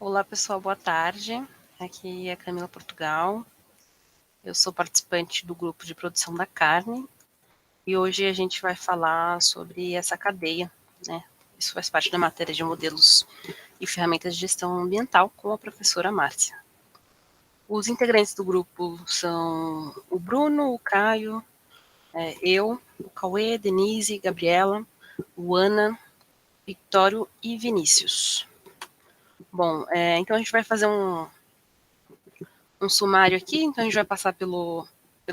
Olá, pessoal, boa tarde. Aqui é a Camila Portugal. Eu sou participante do grupo de produção da carne e hoje a gente vai falar sobre essa cadeia, né? Isso faz parte da matéria de modelos e ferramentas de gestão ambiental com a professora Márcia. Os integrantes do grupo são o Bruno, o Caio, eu, o Cauê, Denise, Gabriela, o Ana, Victório e Vinícius. Bom, então a gente vai fazer um sumário aqui, então a gente vai passar pelo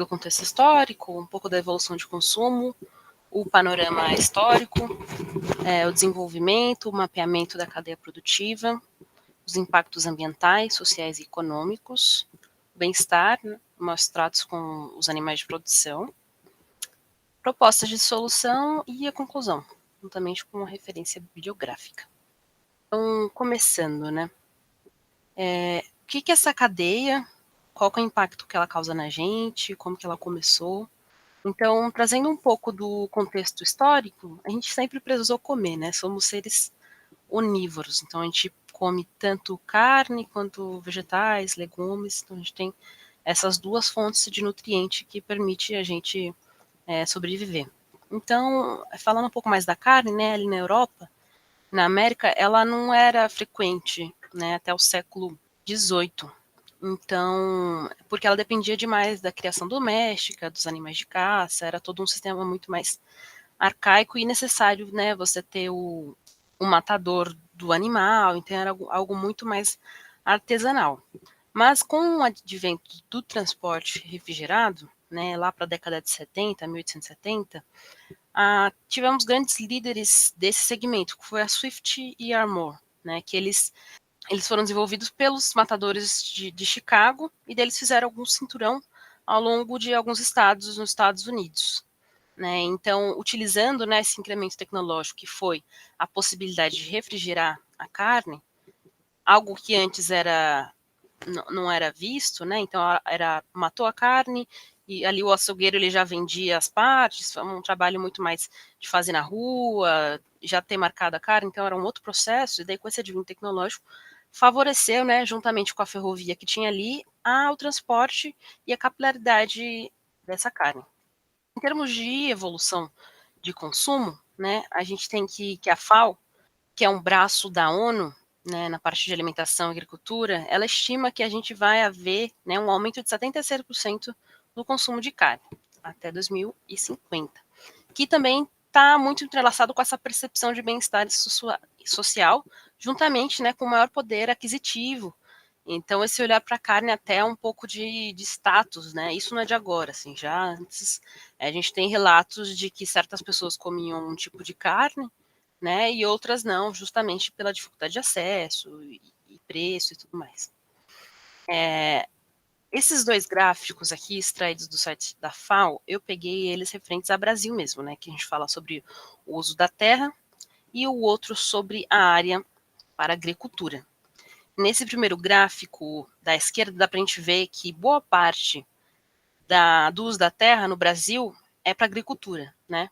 contexto histórico, um pouco da evolução de consumo, o panorama histórico, o desenvolvimento, o mapeamento da cadeia produtiva, os impactos ambientais, sociais e econômicos, o bem-estar, né, maus tratos com os animais de produção, propostas de solução e a conclusão, juntamente com uma referência bibliográfica. Então, começando, né? O que é essa cadeia? Qual é o impacto que ela causa na gente? Como que ela começou? Então, trazendo um pouco do contexto histórico, a gente sempre precisou comer, né? Somos seres onívoros, então a gente come tanto carne quanto vegetais, legumes, então a gente tem essas duas fontes de nutriente que permite a gente sobreviver. Então, falando um pouco mais da carne, né, ali na Europa, na América, ela não era frequente, né, até o século XVIII. Então, porque ela dependia demais da criação doméstica, dos animais de caça, era todo um sistema muito mais arcaico e necessário, né, você ter o matador do animal, então era algo muito mais artesanal. Mas com o advento do transporte refrigerado, né, lá para a década de 70, 1870, tivemos grandes líderes desse segmento, que foi a Swift e a Armour, né, que eles foram desenvolvidos pelos matadores de Chicago e deles fizeram algum cinturão ao longo de alguns estados nos Estados Unidos. Né? Então, utilizando, né, esse incremento tecnológico que foi a possibilidade de refrigerar a carne, algo que antes não era visto, né? Então matou a carne e ali o açougueiro ele já vendia as partes, foi um trabalho muito mais de fazer na rua, já ter marcado a carne, então era um outro processo, e daí com esse advento tecnológico favoreceu, né, juntamente com a ferrovia que tinha ali, o transporte e a capilaridade dessa carne. Em termos de evolução de consumo, né, a gente tem que a FAO, que é um braço da ONU, né, na parte de alimentação e agricultura, ela estima que a gente vai haver, né, um aumento de 76% no consumo de carne até 2050, que também está muito entrelaçado com essa percepção de bem-estar social, juntamente, né, com maior poder aquisitivo. Então, esse olhar para a carne até é um pouco de status, né? Isso não é de agora, assim, já antes a gente tem relatos de que certas pessoas comiam um tipo de carne, né, e outras não, justamente pela dificuldade de acesso e preço e tudo mais. Esses dois gráficos aqui, extraídos do site da FAO, eu peguei eles referentes a Brasil mesmo, né, que a gente fala sobre o uso da terra, e o outro sobre a área para agricultura. Nesse primeiro gráfico da esquerda, dá para a gente ver que boa parte do uso da terra no Brasil é para agricultura, né?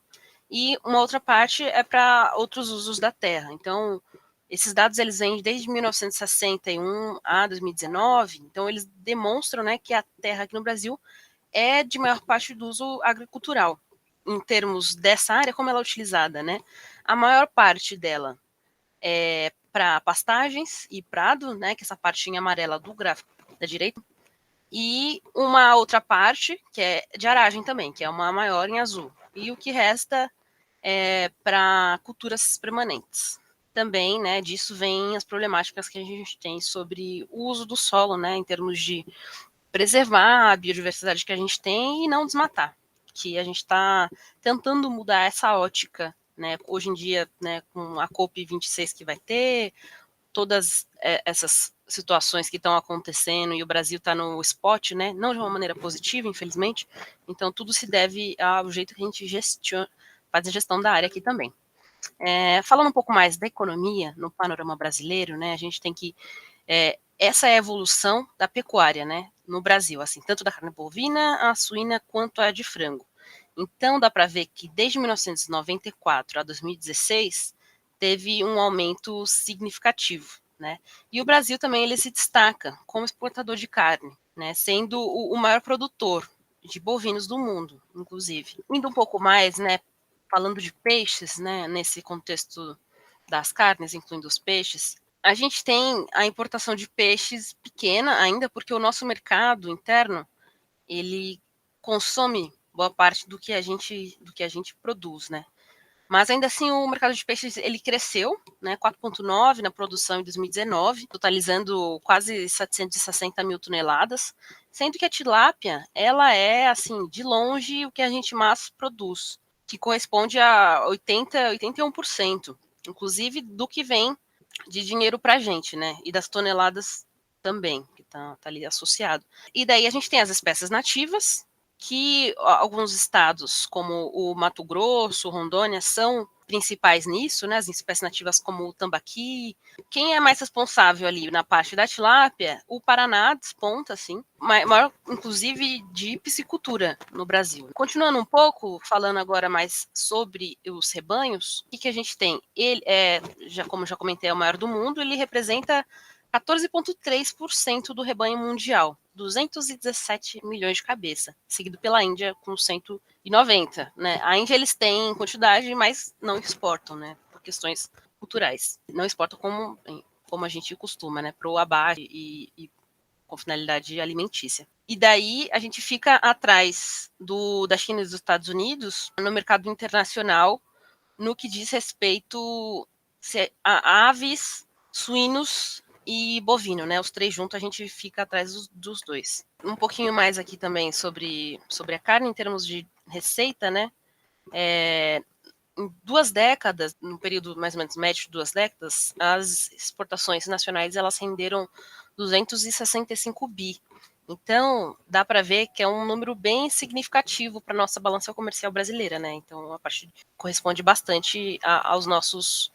E uma outra parte é para outros usos da terra. Então, esses dados eles vêm desde 1961 a 2019, então eles demonstram, né, que a terra aqui no Brasil é de maior parte do uso agricultural. Em termos dessa área, como ela é utilizada, né? A maior parte dela é para pastagens e prado, né, que é essa partinha amarela do gráfico da direita, e uma outra parte que é de aragem também, que é uma maior em azul. E o que resta é para culturas permanentes. Também, né, disso vem as problemáticas que a gente tem sobre o uso do solo, né, em termos de preservar a biodiversidade que a gente tem e não desmatar, que a gente está tentando mudar essa ótica, né, hoje em dia, né, com a COP26 que vai ter, todas essas situações que estão acontecendo e o Brasil está no spot, né, não de uma maneira positiva, infelizmente, então tudo se deve ao jeito que a gente faz a gestão da área aqui também. Falando um pouco mais da economia no panorama brasileiro, né, a gente tem que essa é a evolução da pecuária, né, no Brasil, assim, tanto da carne bovina, a suína, quanto a de frango. Então, dá para ver que desde 1994 a 2016 teve um aumento significativo. né? E o Brasil também ele se destaca como exportador de carne, né? Sendo o maior produtor de bovinos do mundo, inclusive. Indo um pouco mais, né? Falando de peixes, né? Nesse contexto das carnes, incluindo os peixes, a gente tem a importação de peixes pequena ainda, porque o nosso mercado interno ele consome boa parte do que a gente produz, né? Mas ainda assim o mercado de peixes ele cresceu, né, 4,9 na produção em 2019, totalizando quase 760 mil toneladas, sendo que a tilápia ela é assim de longe o que a gente mais produz, que corresponde a 81%, inclusive do que vem de dinheiro para a gente, né, e das toneladas também, que tá ali associado. E daí a gente tem as espécies nativas, que alguns estados, como o Mato Grosso, Rondônia, são principais nisso, né? As espécies nativas como o tambaqui. Quem é mais responsável ali na parte da tilápia? O Paraná desponta, assim, maior, inclusive, de piscicultura no Brasil. Continuando um pouco, falando agora mais sobre os rebanhos, o que a gente tem? Ele é, como já comentei, é o maior do mundo, ele representa 14,3% do rebanho mundial, 217 milhões de cabeça, seguido pela Índia com 190, né? A Índia eles têm quantidade, mas não exportam, né? Por questões culturais. Não exportam como a gente costuma, né? Para o abate e com finalidade alimentícia. E daí a gente fica atrás da China e dos Estados Unidos no mercado internacional no que diz respeito a aves, suínos e bovino, né? Os três juntos a gente fica atrás dos dois. Um pouquinho mais aqui também sobre a carne em termos de receita, né? Em 2 décadas, no período mais ou menos médio de 2 décadas, as exportações nacionais elas renderam 265 bi. Então, dá para ver que é um número bem significativo para a nossa balança comercial brasileira, né? Então, a parte corresponde bastante aos nossas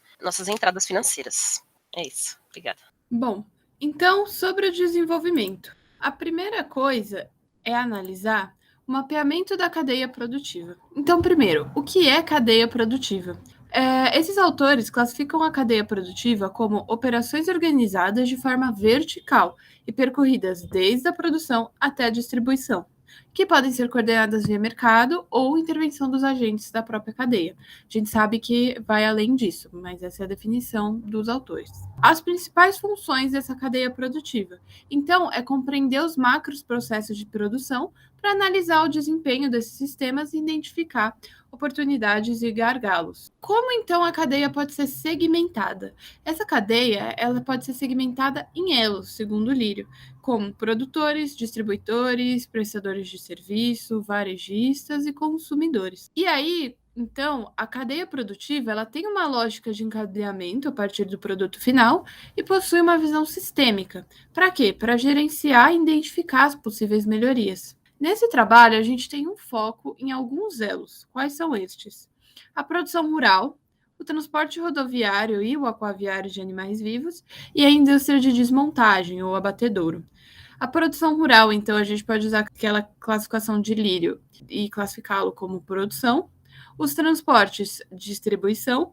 entradas financeiras. É isso. Obrigada. Bom, então, sobre o desenvolvimento. A primeira coisa é analisar o mapeamento da cadeia produtiva. Então, primeiro, o que é cadeia produtiva? Esses autores classificam a cadeia produtiva como operações organizadas de forma vertical e percorridas desde a produção até a distribuição, que podem ser coordenadas via mercado ou intervenção dos agentes da própria cadeia. A gente sabe que vai além disso, mas essa é a definição dos autores. As principais funções dessa cadeia produtiva. Então, é compreender os macros processos de produção para analisar o desempenho desses sistemas e identificar oportunidades e gargalos. Como então a cadeia pode ser segmentada? Essa cadeia, ela pode ser segmentada em elos, segundo Lírio, como produtores, distribuidores, prestadores de serviço, varejistas e consumidores. E aí, então, a cadeia produtiva ela tem uma lógica de encadeamento a partir do produto final e possui uma visão sistêmica. Para quê? Para gerenciar e identificar as possíveis melhorias. Nesse trabalho, a gente tem um foco em alguns elos. Quais são estes? A produção rural, o transporte rodoviário e o aquaviário de animais vivos e a indústria de desmontagem ou abatedouro. A produção rural, então, a gente pode usar aquela classificação de Lírio e classificá-lo como produção, os transportes, distribuição,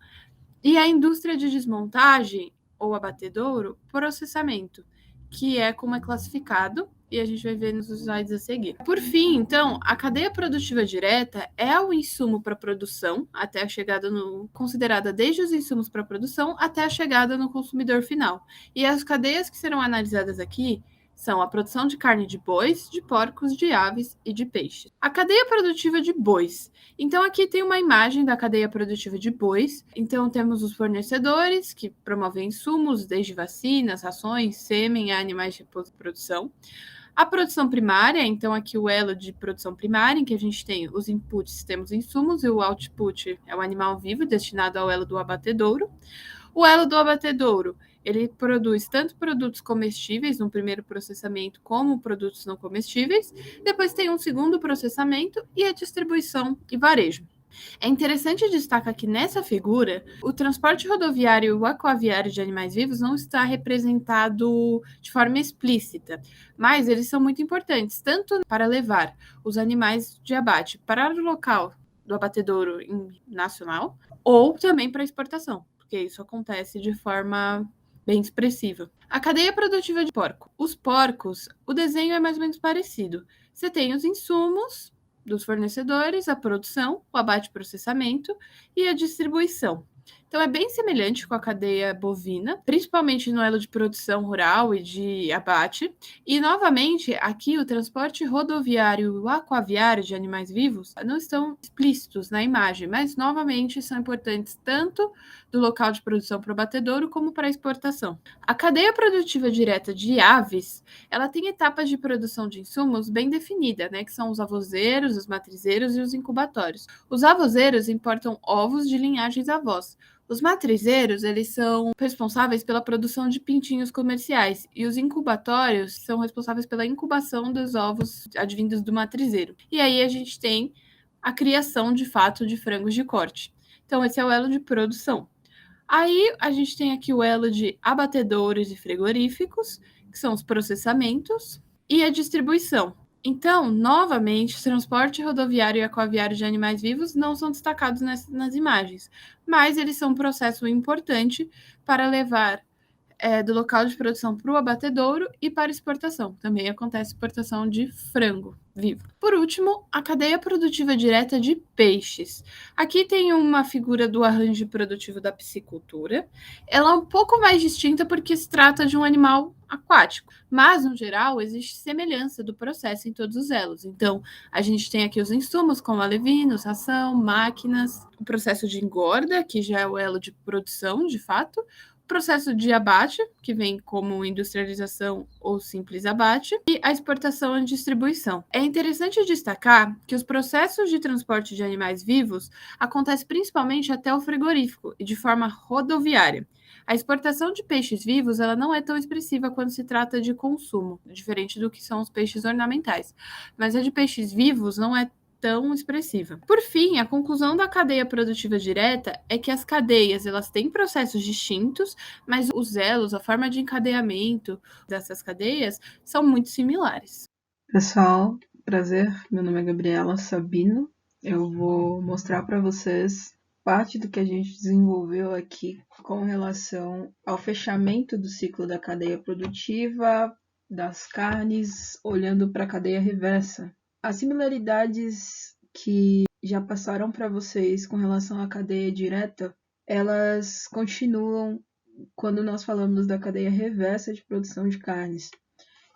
e a indústria de desmontagem ou abatedouro, processamento, que é como é classificado, e a gente vai ver nos slides a seguir. Por fim, então, a cadeia produtiva direta é o insumo para a produção, até a chegada no. Considerada desde os insumos para a produção até a chegada no consumidor final. E as cadeias que serão analisadas aqui são a produção de carne de bois, de porcos, de aves e de peixes. A cadeia produtiva de bois. Então, aqui tem uma imagem da cadeia produtiva de bois. Então, temos os fornecedores, que promovem insumos, desde vacinas, rações, sêmen a animais de produção. A produção primária, então aqui o elo de produção primária, em que a gente tem os inputs, temos insumos, e o output é o animal vivo, destinado ao elo do abatedouro. O elo do abatedouro, ele produz tanto produtos comestíveis no primeiro processamento, como produtos não comestíveis. Depois tem um segundo processamento e a distribuição e varejo. É interessante destacar que nessa figura, o transporte rodoviário e o aquaviário de animais vivos não está representado de forma explícita, mas eles são muito importantes, tanto para levar os animais de abate para o local do abatedouro nacional, ou também para exportação, porque isso acontece de forma bem expressiva. A cadeia produtiva de porco. Os porcos, o desenho é mais ou menos parecido. Você tem os insumos dos fornecedores, a produção, o abate e processamento e a distribuição. Então, é bem semelhante com a cadeia bovina, principalmente no elo de produção rural e de abate. E, novamente, aqui o transporte rodoviário e o aquaviário de animais vivos não estão explícitos na imagem, mas, novamente, são importantes tanto do local de produção para o abatedouro como para a exportação. A cadeia produtiva direta de aves, ela tem etapas de produção de insumos bem definidas, né, que são os avozeiros, os matrizeiros e os incubatórios. Os avozeiros importam ovos de linhagens avós. Os matrizeiros, eles são responsáveis pela produção de pintinhos comerciais e os incubatórios são responsáveis pela incubação dos ovos advindos do matrizeiro. E aí a gente tem a criação, de fato, de frangos de corte. Então, esse é o elo de produção. Aí a gente tem aqui o elo de abatedouros e frigoríficos, que são os processamentos, e a distribuição. Então, novamente, o transporte rodoviário e aquaviário de animais vivos não são destacados nas imagens, mas eles são um processo importante para levar do local de produção para o abatedouro e para exportação. Também acontece exportação de frango vivo. Por último, a cadeia produtiva direta de peixes. Aqui tem uma figura do arranjo produtivo da piscicultura. Ela é um pouco mais distinta porque se trata de um animal aquático, mas no geral existe semelhança do processo em todos os elos. Então, a gente tem aqui os insumos como alevinos, ração, máquinas, o processo de engorda, que já é o elo de produção, de fato, processo de abate, que vem como industrialização ou simples abate, e a exportação e distribuição. É interessante destacar que os processos de transporte de animais vivos acontecem principalmente até o frigorífico e de forma rodoviária. A exportação de peixes vivos ela não é tão expressiva quando se trata de consumo, diferente do que são os peixes ornamentais. Mas a de peixes vivos não é tão expressiva. Por fim, a conclusão da cadeia produtiva direta é que as cadeias elas têm processos distintos, mas os elos, a forma de encadeamento dessas cadeias são muito similares. Pessoal, prazer. Meu nome é Gabriela Sabino. Eu vou mostrar para vocês parte do que a gente desenvolveu aqui com relação ao fechamento do ciclo da cadeia produtiva das carnes, olhando para a cadeia reversa. As similaridades que já passaram para vocês com relação à cadeia direta, elas continuam quando nós falamos da cadeia reversa de produção de carnes.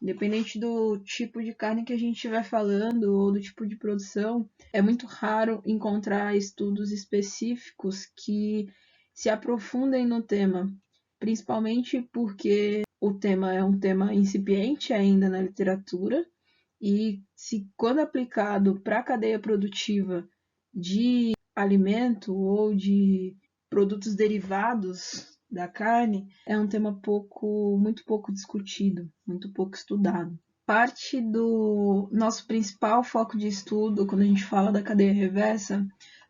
Independente do tipo de carne que a gente estiver falando ou do tipo de produção, é muito raro encontrar estudos específicos que se aprofundem no tema, principalmente porque o tema é um tema incipiente ainda na literatura e se quando aplicado para a cadeia produtiva de alimento ou de produtos derivados da carne, é um tema muito pouco discutido, muito pouco estudado. Parte do nosso principal foco de estudo, quando a gente fala da cadeia reversa,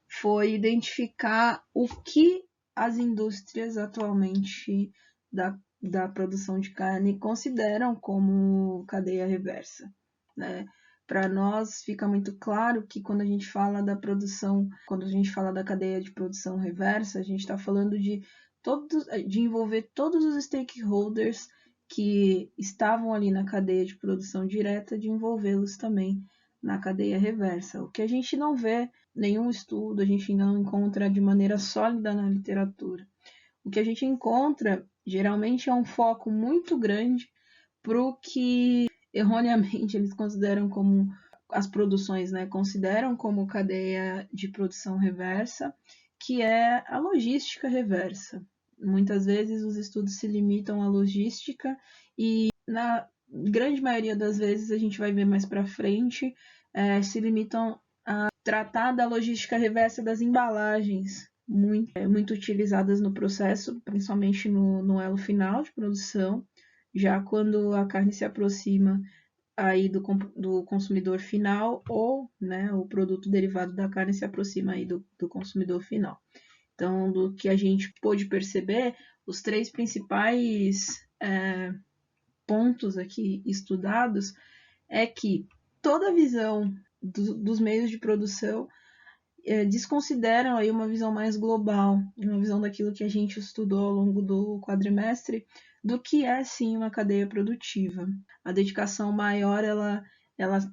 foi identificar o que as indústrias atualmente da produção de carne consideram como cadeia reversa, né? Para nós fica muito claro que quando a gente fala da produção, quando a gente fala da cadeia de produção reversa, a gente está falando de envolver todos os stakeholders que estavam ali na cadeia de produção direta, de envolvê-los também na cadeia reversa. O que a gente não vê nenhum estudo, a gente não encontra de maneira sólida na literatura. O que a gente encontra, geralmente, é um foco muito grande para o que erroneamente eles consideram como as produções, né, consideram como cadeia de produção reversa, que é a logística reversa. Muitas vezes os estudos se limitam à logística e na grande maioria das vezes a gente vai ver mais para frente se limitam a tratar da logística reversa das embalagens muito utilizadas no processo, principalmente no elo final de produção. Já quando a carne se aproxima aí do consumidor final ou, né, o produto derivado da carne se aproxima aí do consumidor final. Então, do que a gente pôde perceber, os três principais pontos aqui estudados é que toda a visão dos meios de produção desconsideram aí uma visão mais global, uma visão daquilo que a gente estudou ao longo do quadrimestre, do que é sim uma cadeia produtiva. A dedicação maior, ela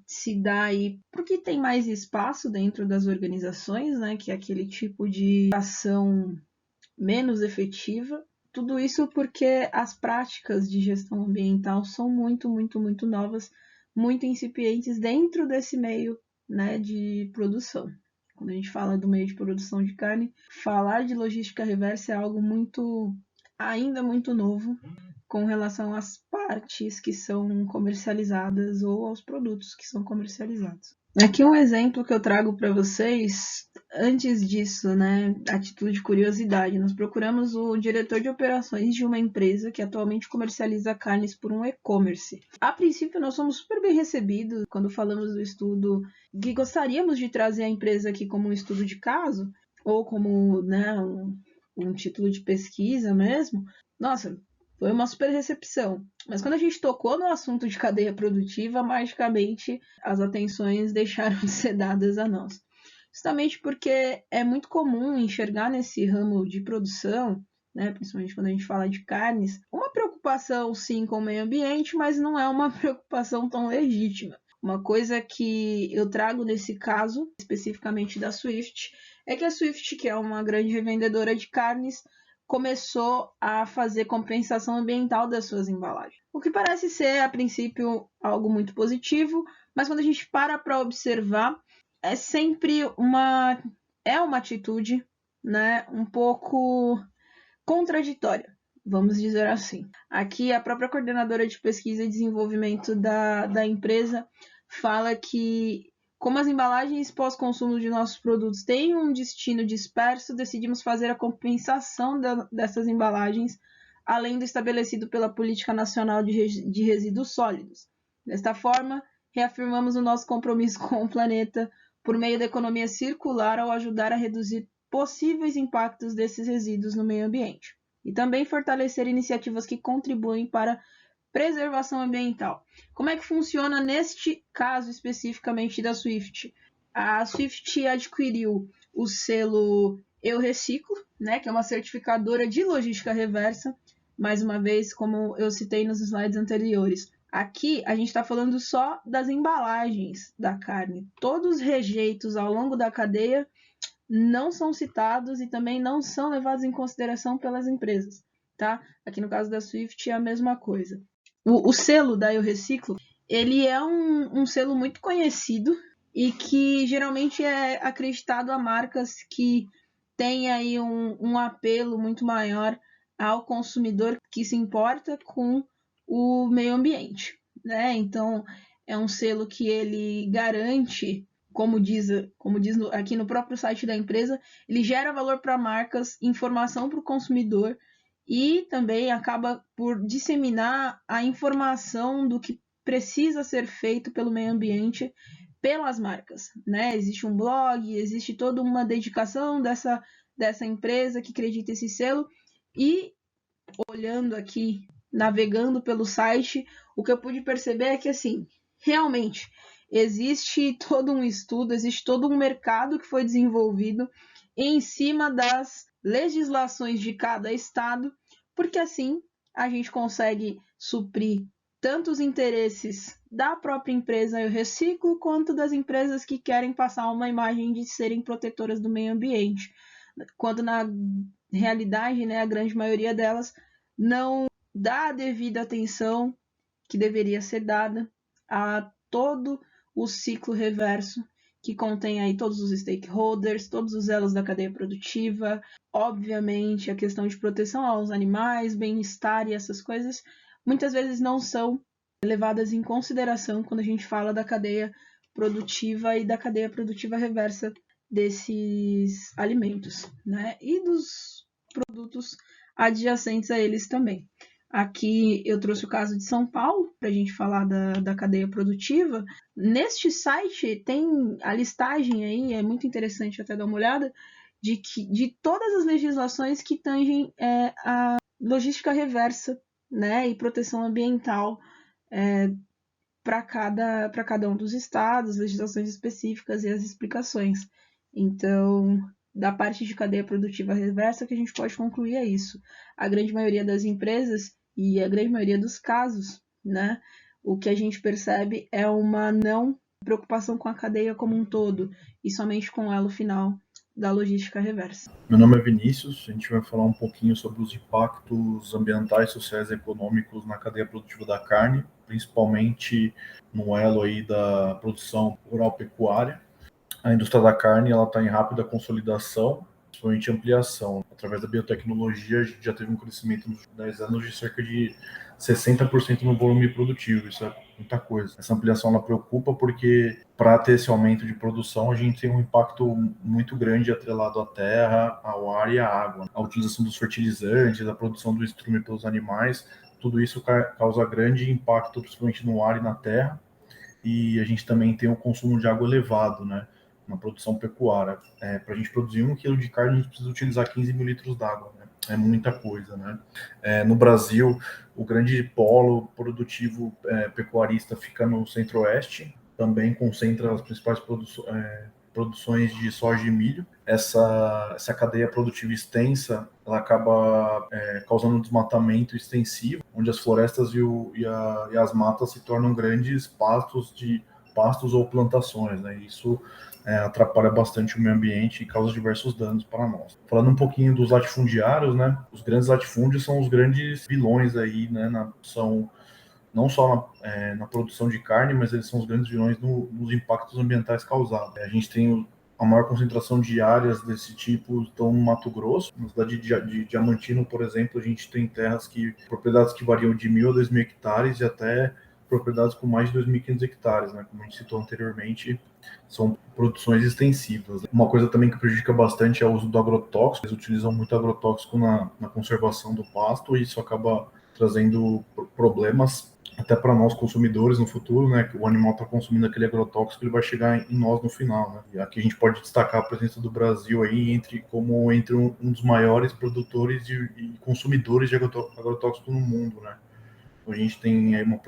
se dá aí porque tem mais espaço dentro das organizações, né, que é aquele tipo de ação menos efetiva. Tudo isso porque as práticas de gestão ambiental são muito, muito, muito novas, muito incipientes dentro desse meio, né, de produção. Quando a gente fala do meio de produção de carne, falar de logística reversa é algo ainda muito novo com relação às partes que são comercializadas ou aos produtos que são comercializados. Aqui um exemplo que eu trago para vocês, antes disso, né, atitude de curiosidade. Nós procuramos o diretor de operações de uma empresa que atualmente comercializa carnes por um e-commerce. A princípio, nós somos super bem recebidos quando falamos do estudo, que gostaríamos de trazer a empresa aqui como um estudo de caso, ou como, né, um título de pesquisa mesmo. Nossa, foi uma super recepção. Mas quando a gente tocou no assunto de cadeia produtiva, magicamente as atenções deixaram de ser dadas a nós. Justamente porque é muito comum enxergar nesse ramo de produção, né, principalmente quando a gente fala de carnes, uma preocupação sim com o meio ambiente, mas não é uma preocupação tão legítima. Uma coisa que eu trago nesse caso, especificamente da Swift, é que a Swift, que é uma grande revendedora de carnes, começou a fazer compensação ambiental das suas embalagens. O que parece ser, a princípio, algo muito positivo, mas quando a gente para observar, é sempre uma atitude, né, um pouco contraditória, vamos dizer assim. Aqui, a própria coordenadora de pesquisa e desenvolvimento da empresa fala que, como as embalagens pós-consumo de nossos produtos têm um destino disperso, decidimos fazer a compensação dessas embalagens, além do estabelecido pela Política Nacional de Resíduos Sólidos. Desta forma, reafirmamos o nosso compromisso com o planeta por meio da economia circular ao ajudar a reduzir possíveis impactos desses resíduos no meio ambiente. E também fortalecer iniciativas que contribuem para preservação ambiental. Como é que funciona neste caso especificamente da Swift? A Swift adquiriu o selo Eu Reciclo, né, que é uma certificadora de logística reversa, mais uma vez, como eu citei nos slides anteriores. Aqui a gente está falando só das embalagens da carne. Todos os rejeitos ao longo da cadeia não são citados e também não são levados em consideração pelas empresas, tá? Aqui no caso da Swift é a mesma coisa. O selo da Eu Reciclo, ele é um selo muito conhecido e que geralmente é acreditado a marcas que têm aí um apelo muito maior ao consumidor que se importa com o meio ambiente, né? Então, é um selo que ele garante, como diz aqui no próprio site da empresa, ele gera valor para marcas, informação para o consumidor e também acaba por disseminar a informação do que precisa ser feito pelo meio ambiente pelas marcas, né? Existe um blog, existe toda uma dedicação dessa empresa que acredita esse selo e olhando aqui, navegando pelo site, o que eu pude perceber é que, assim, realmente existe todo um estudo, existe todo um mercado que foi desenvolvido em cima das legislações de cada estado, porque assim a gente consegue suprir tanto os interesses da própria empresa Eu Reciclo, quanto das empresas que querem passar uma imagem de serem protetoras do meio ambiente, quando na realidade, né, a grande maioria delas não dá a devida atenção que deveria ser dada a todo o ciclo reverso que contém aí todos os stakeholders, todos os elos da cadeia produtiva, obviamente a questão de proteção aos animais, bem-estar e essas coisas, muitas vezes não são levadas em consideração quando a gente fala da cadeia produtiva e da cadeia produtiva reversa desses alimentos, né? E dos produtos adjacentes a eles também. Aqui eu trouxe o caso de São Paulo, para a gente falar da cadeia produtiva. Neste site tem a listagem aí, é muito interessante até dar uma olhada, de todas as legislações que tangem a logística reversa, né, e proteção ambiental para cada um dos estados, legislações específicas e as explicações. Então, da parte de cadeia produtiva reversa, o que a gente pode concluir é isso. A grande maioria das empresas e a grande maioria dos casos, né, o que a gente percebe é uma não preocupação com a cadeia como um todo e somente com o elo final da logística reversa. Meu nome é Vinícius, a gente vai falar um pouquinho sobre os impactos ambientais, sociais e econômicos na cadeia produtiva da carne, principalmente no elo aí da produção rural-pecuária. A indústria da carne está em rápida consolidação, principalmente ampliação. Através da biotecnologia, a gente já teve um crescimento nos 10 anos de cerca de 60% no volume produtivo. Isso é muita coisa. Essa ampliação ela preocupa porque, para ter esse aumento de produção, a gente tem um impacto muito grande atrelado à terra, ao ar e à água. A utilização dos fertilizantes, a produção do estrume pelos animais, tudo isso causa grande impacto, principalmente no ar e na terra. E a gente também tem o consumo de água elevado, né, na produção pecuária. Para a gente produzir 1 quilo de carne, a gente precisa utilizar 15 mil litros d'água, né? É muita coisa, né? No Brasil, o grande polo produtivo pecuarista fica no centro-oeste, também concentra as principais produções de soja e milho. Essa cadeia produtiva extensa, ela acaba causando um desmatamento extensivo, onde as florestas e as matas se tornam grandes pastos ou plantações, né? Isso atrapalha bastante o meio ambiente e causa diversos danos para nós. Falando um pouquinho dos latifundiários, né? Os grandes latifúndios são os grandes vilões aí, né? São não só na produção de carne, mas eles são os grandes vilões nos impactos ambientais causados. A gente tem a maior concentração de áreas desse tipo estão no Mato Grosso. Na cidade de Diamantino, por exemplo, a gente tem propriedades que variam de 1.000 a 2.000 hectares e até propriedades com mais de 2.500 hectares, né? Como a gente citou anteriormente, são produções extensivas. Uma coisa também que prejudica bastante é o uso do agrotóxico. Eles utilizam muito agrotóxico na conservação do pasto e isso acaba trazendo problemas até para nós consumidores no futuro, né, que o animal está consumindo aquele agrotóxico, ele vai chegar em nós no final, né? E aqui a gente pode destacar a presença do Brasil aí entre um dos maiores produtores e consumidores de agrotóxico no mundo, né? A gente tem aí uma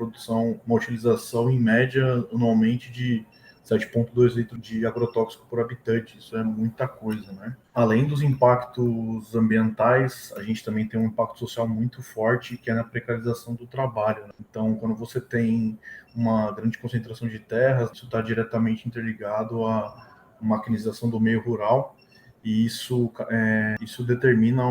utilização em média anualmente de 7,2 litros de agrotóxico por habitante. Isso é muita coisa, né? Além dos impactos ambientais, a gente também tem um impacto social muito forte, que é na precarização do trabalho, né? Então, quando você tem uma grande concentração de terras, isso está diretamente interligado à maquinização do meio rural, e isso determina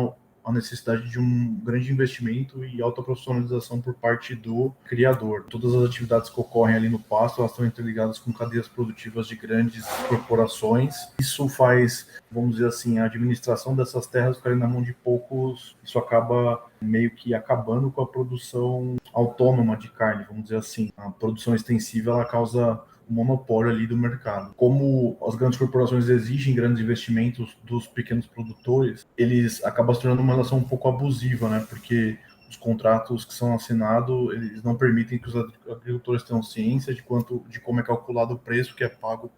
a necessidade de um grande investimento e alta profissionalização por parte do criador. Todas as atividades que ocorrem ali no pasto, elas estão interligadas com cadeias produtivas de grandes corporações. Isso faz, vamos dizer assim, a administração dessas terras ficar na mão de poucos. Isso acaba meio que acabando com a produção autônoma de carne, vamos dizer assim. A produção extensiva, ela causa o monopólio ali do mercado. Como as grandes corporações exigem grandes investimentos dos pequenos produtores, eles acabam se tornando uma relação um pouco abusiva, né? Porque os contratos que são assinados, eles não permitem que os agricultores tenham ciência de como é calculado o preço que é pago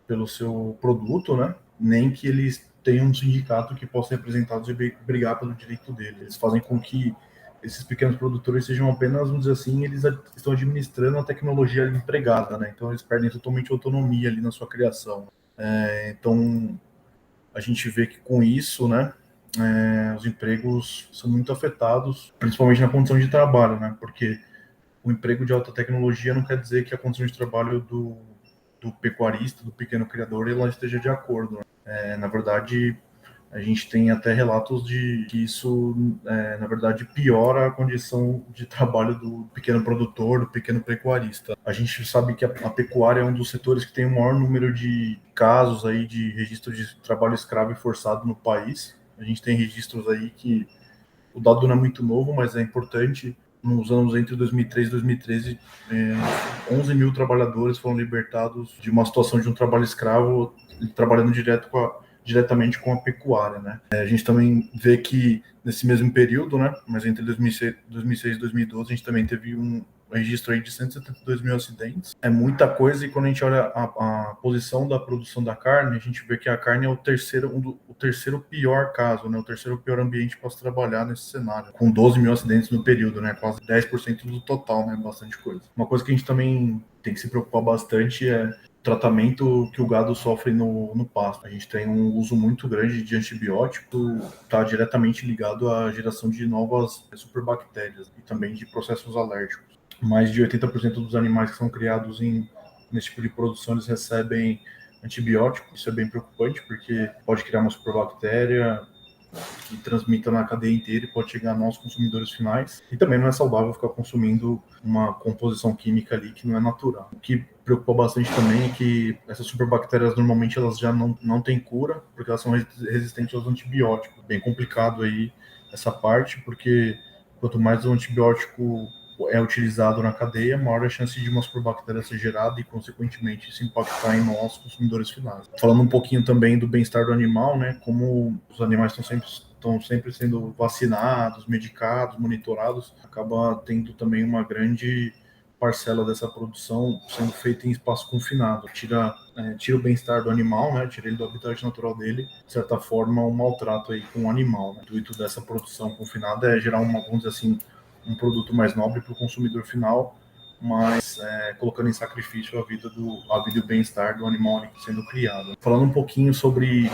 pelo seu produto, né? Nem que eles tenham um sindicato que possa representá-los e brigar pelo direito deles. Eles fazem com que esses pequenos produtores sejam apenas, vamos dizer assim, eles estão administrando a tecnologia ali empregada, né? Então eles perdem totalmente autonomia ali na sua criação. Então a gente vê que com isso, né, os empregos são muito afetados, principalmente na condição de trabalho, né? Porque o emprego de alta tecnologia não quer dizer que a condição de trabalho do pecuarista, do pequeno criador, ela esteja de acordo, né? Na verdade, a gente tem até relatos de que isso, na verdade, piora a condição de trabalho do pequeno produtor, do pequeno pecuarista. A gente sabe que a pecuária é um dos setores que tem o maior número de casos aí de registro de trabalho escravo e forçado no país. A gente tem registros aí que o dado não é muito novo, mas é importante. Nos anos entre 2003 e 2013, 11 mil trabalhadores foram libertados de uma situação de um trabalho escravo, trabalhando diretamente com a pecuária, né? A gente também vê que nesse mesmo período, né, mas entre 2006 e 2012, a gente também teve registro aí de 172 mil acidentes. É muita coisa, e quando a gente olha a posição da produção da carne, a gente vê que a carne é o terceiro pior caso, né? O terceiro pior ambiente para se trabalhar nesse cenário, com 12 mil acidentes no período, né? Quase 10% do total, né? Bastante coisa. Uma coisa que a gente também tem que se preocupar bastante é tratamento que o gado sofre no pasto. A gente tem um uso muito grande de antibiótico, está diretamente ligado à geração de novas superbactérias e também de processos alérgicos. Mais de 80% dos animais que são criados nesse tipo de produção, eles recebem antibiótico. Isso é bem preocupante, porque pode criar uma superbactéria que transmita na cadeia inteira e pode chegar a nós, consumidores finais. E também não é saudável ficar consumindo uma composição química ali que não é natural. O que preocupa bastante também é que essas superbactérias, normalmente, elas já não têm cura, porque elas são resistentes aos antibióticos. Bem complicado aí essa parte, porque quanto mais o antibiótico é utilizado na cadeia, maior a chance de uma superbactéria ser gerada e, consequentemente, se impactar em nós, consumidores finais. Falando um pouquinho também do bem-estar do animal, né, como os animais estão sempre sendo vacinados, medicados, monitorados, acaba tendo também uma grande parcela dessa produção sendo feita em espaço confinado. Tira o bem-estar do animal, né, tira ele do habitat natural dele, de certa forma, um maltrato aí com o animal. Né. O intuito dessa produção confinada é gerar vamos dizer assim, um produto mais nobre para o consumidor final, mas colocando em sacrifício a vida e o bem-estar do animal ali sendo criado. Falando um pouquinho sobre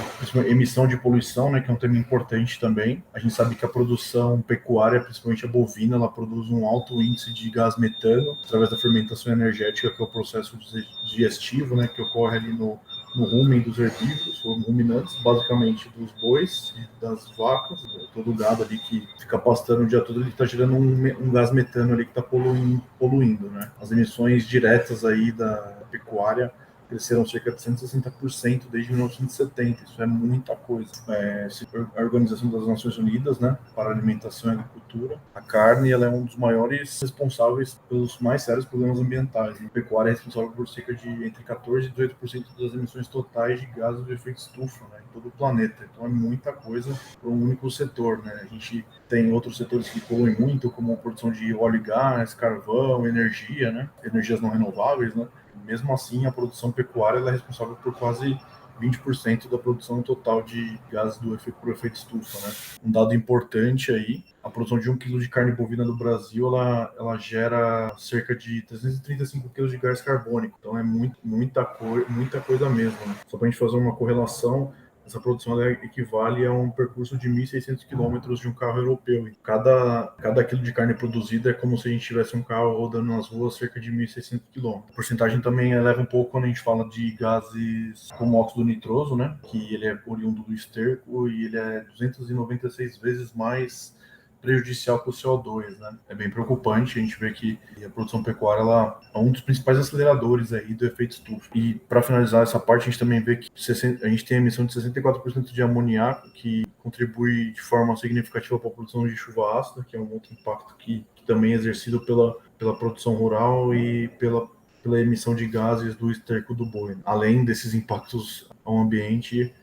emissão de poluição, né, que é um tema importante também. A gente sabe que a produção pecuária, principalmente a bovina, ela produz um alto índice de gás metano através da fermentação energética, que é o processo digestivo, né, que ocorre ali no rumen dos herbívoros, ou ruminantes, basicamente dos bois e das vacas. Todo o gado ali que fica pastando o dia todo, ele está gerando um gás metano ali que está poluindo, né? As emissões diretas aí da pecuária cresceram cerca de 160% desde 1970. Isso é muita coisa. A Organização das Nações Unidas, né, para a Alimentação e Agricultura, a carne, ela é um dos maiores responsáveis pelos mais sérios problemas ambientais. A pecuária é responsável por cerca de entre 14% e 18% das emissões totais de gases de efeito estufa, né, em todo o planeta. Então é muita coisa para um único setor, né? A gente tem outros setores que poluem muito, como a produção de óleo e gás, carvão, energia, né, energias não renováveis, né? Mesmo assim, a produção pecuária ela é responsável por quase 20% da produção total de gases por efeito estufa, né? Um dado importante aí, a produção de 1 kg de carne bovina no Brasil, ela gera cerca de 335 kg de gás carbônico. Então é muita coisa mesmo, né? Só para a gente fazer uma correlação, essa produção equivale a um percurso de 1.600 quilômetros de um carro europeu. E cada quilo de carne produzida é como se a gente tivesse um carro rodando nas ruas cerca de 1.600 quilômetros. A porcentagem também eleva um pouco quando a gente fala de gases como óxido nitroso, né? Que ele é oriundo do esterco e ele é 296 vezes mais prejudicial que o CO2, né? É bem preocupante. A gente vê que a produção pecuária ela é um dos principais aceleradores aí do efeito estufa. E para finalizar essa parte, a gente também vê que a gente tem a emissão de 64% de amoniaco, que contribui de forma significativa para a produção de chuva ácida, que é um outro impacto que também é exercido pela produção rural e pela emissão de gases do esterco do boi. Além desses impactos ao ambiente,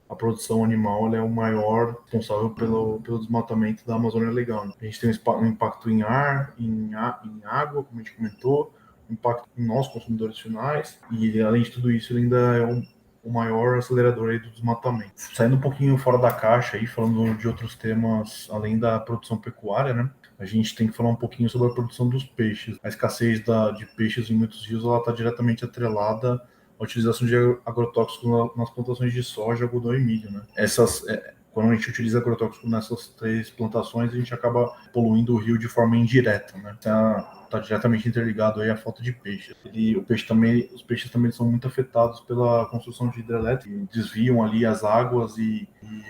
a produção animal ela é o maior responsável pelo desmatamento da Amazônia Legal. A gente tem um impacto em ar, em água, como a gente comentou, impacto em nós, consumidores finais, e além de tudo isso, ele ainda é o maior acelerador aí do desmatamento. Saindo um pouquinho fora da caixa, aí, falando de outros temas, além da produção pecuária, né? A gente tem que falar um pouquinho sobre a produção dos peixes. A escassez de peixes em muitos rios está diretamente atrelada à utilização de agrotóxicos nas plantações de soja, algodão e milho, né? Quando a gente utiliza agrotóxicos nessas três plantações, a gente acaba poluindo o rio de forma indireta, né? Está diretamente interligado aí à falta de peixe. Os peixes também são muito afetados pela construção de hidrelétricas, desviam ali as águas e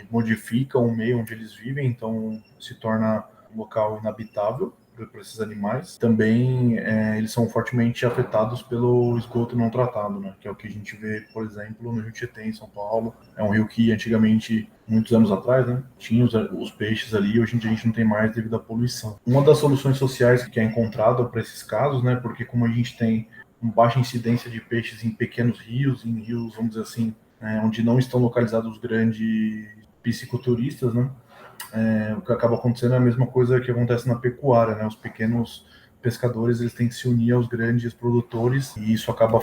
modificam o meio onde eles vivem, então se torna um local inabitável para esses animais. Também eles são fortemente afetados pelo esgoto não tratado, né? Que é o que a gente vê, por exemplo, no Rio Tietê, em São Paulo. É um rio que antigamente, muitos anos atrás, né, tinha os peixes ali, hoje em dia a gente não tem mais devido à poluição. Uma das soluções sociais que é encontrada para esses casos, né, porque como a gente tem uma baixa incidência de peixes em pequenos rios, em rios, vamos dizer assim, onde não estão localizados os grandes pisciculturistas, né, o que acaba acontecendo é a mesma coisa que acontece na pecuária, né? Os pequenos pescadores eles têm que se unir aos grandes produtores e isso acaba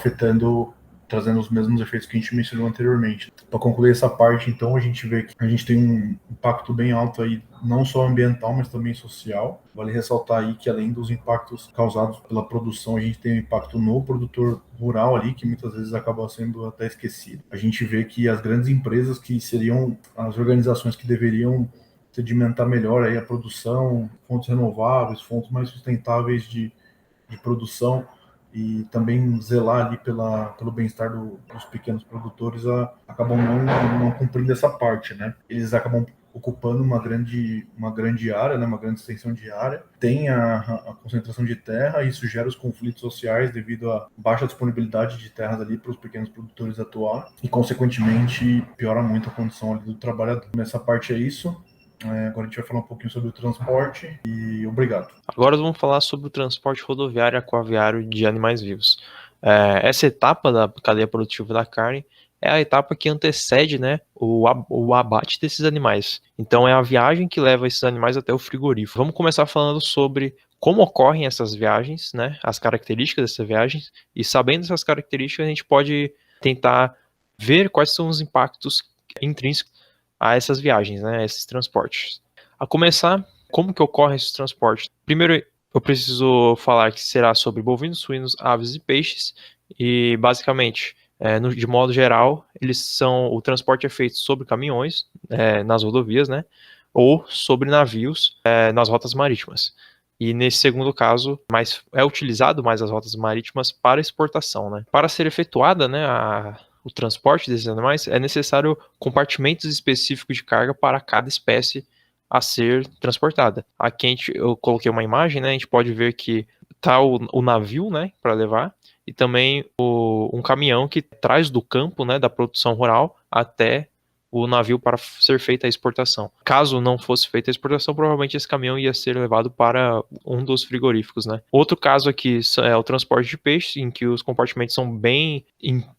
trazendo os mesmos efeitos que a gente mencionou anteriormente. Para concluir essa parte, então, a gente vê que a gente tem um impacto bem alto aí, não só ambiental, mas também social. Vale ressaltar aí que, além dos impactos causados pela produção, a gente tem um impacto no produtor rural ali, que muitas vezes acaba sendo até esquecido. A gente vê que as grandes empresas, que seriam as organizações que deveriam sedimentar melhor aí a produção, fontes renováveis, fontes mais sustentáveis de produção, e também zelar ali pelo bem-estar dos pequenos produtores, acabam não cumprindo essa parte, né? Eles acabam ocupando uma grande área, né? Uma grande extensão de área, tem a concentração de terra, e isso gera os conflitos sociais devido à baixa disponibilidade de terras ali para os pequenos produtores atuar, e consequentemente piora muito a condição ali do trabalhador. Nessa parte é isso. Agora a gente vai falar um pouquinho sobre o transporte e obrigado. Agora vamos falar sobre o transporte rodoviário e aquaviário de animais vivos. Essa etapa da cadeia produtiva da carne é a etapa que antecede, né, o abate desses animais. Então é a viagem que leva esses animais até o frigorífico. Vamos começar falando sobre como ocorrem essas viagens, né, as características dessas viagens, e sabendo essas características a gente pode tentar ver quais são os impactos intrínsecos a essas viagens, né, a esses transportes. A começar, como que ocorrem esses transportes? Primeiro, eu preciso falar que será sobre bovinos, suínos, aves e peixes, e basicamente, de modo geral, o transporte é feito sobre caminhões, nas rodovias, né, ou sobre navios, nas rotas marítimas. E nesse segundo caso, é utilizado mais as rotas marítimas para exportação, né. Para ser efetuada, né, o transporte desses animais, é necessário compartimentos específicos de carga para cada espécie a ser transportada. Aqui eu coloquei uma imagem, né? A gente pode ver que está o navio, né, para levar, e também um caminhão que traz do campo, né, da produção rural até o navio para ser feita a exportação. Caso não fosse feita a exportação, provavelmente esse caminhão ia ser levado para um dos frigoríficos, né? Outro caso aqui é o transporte de peixe, em que os compartimentos são bem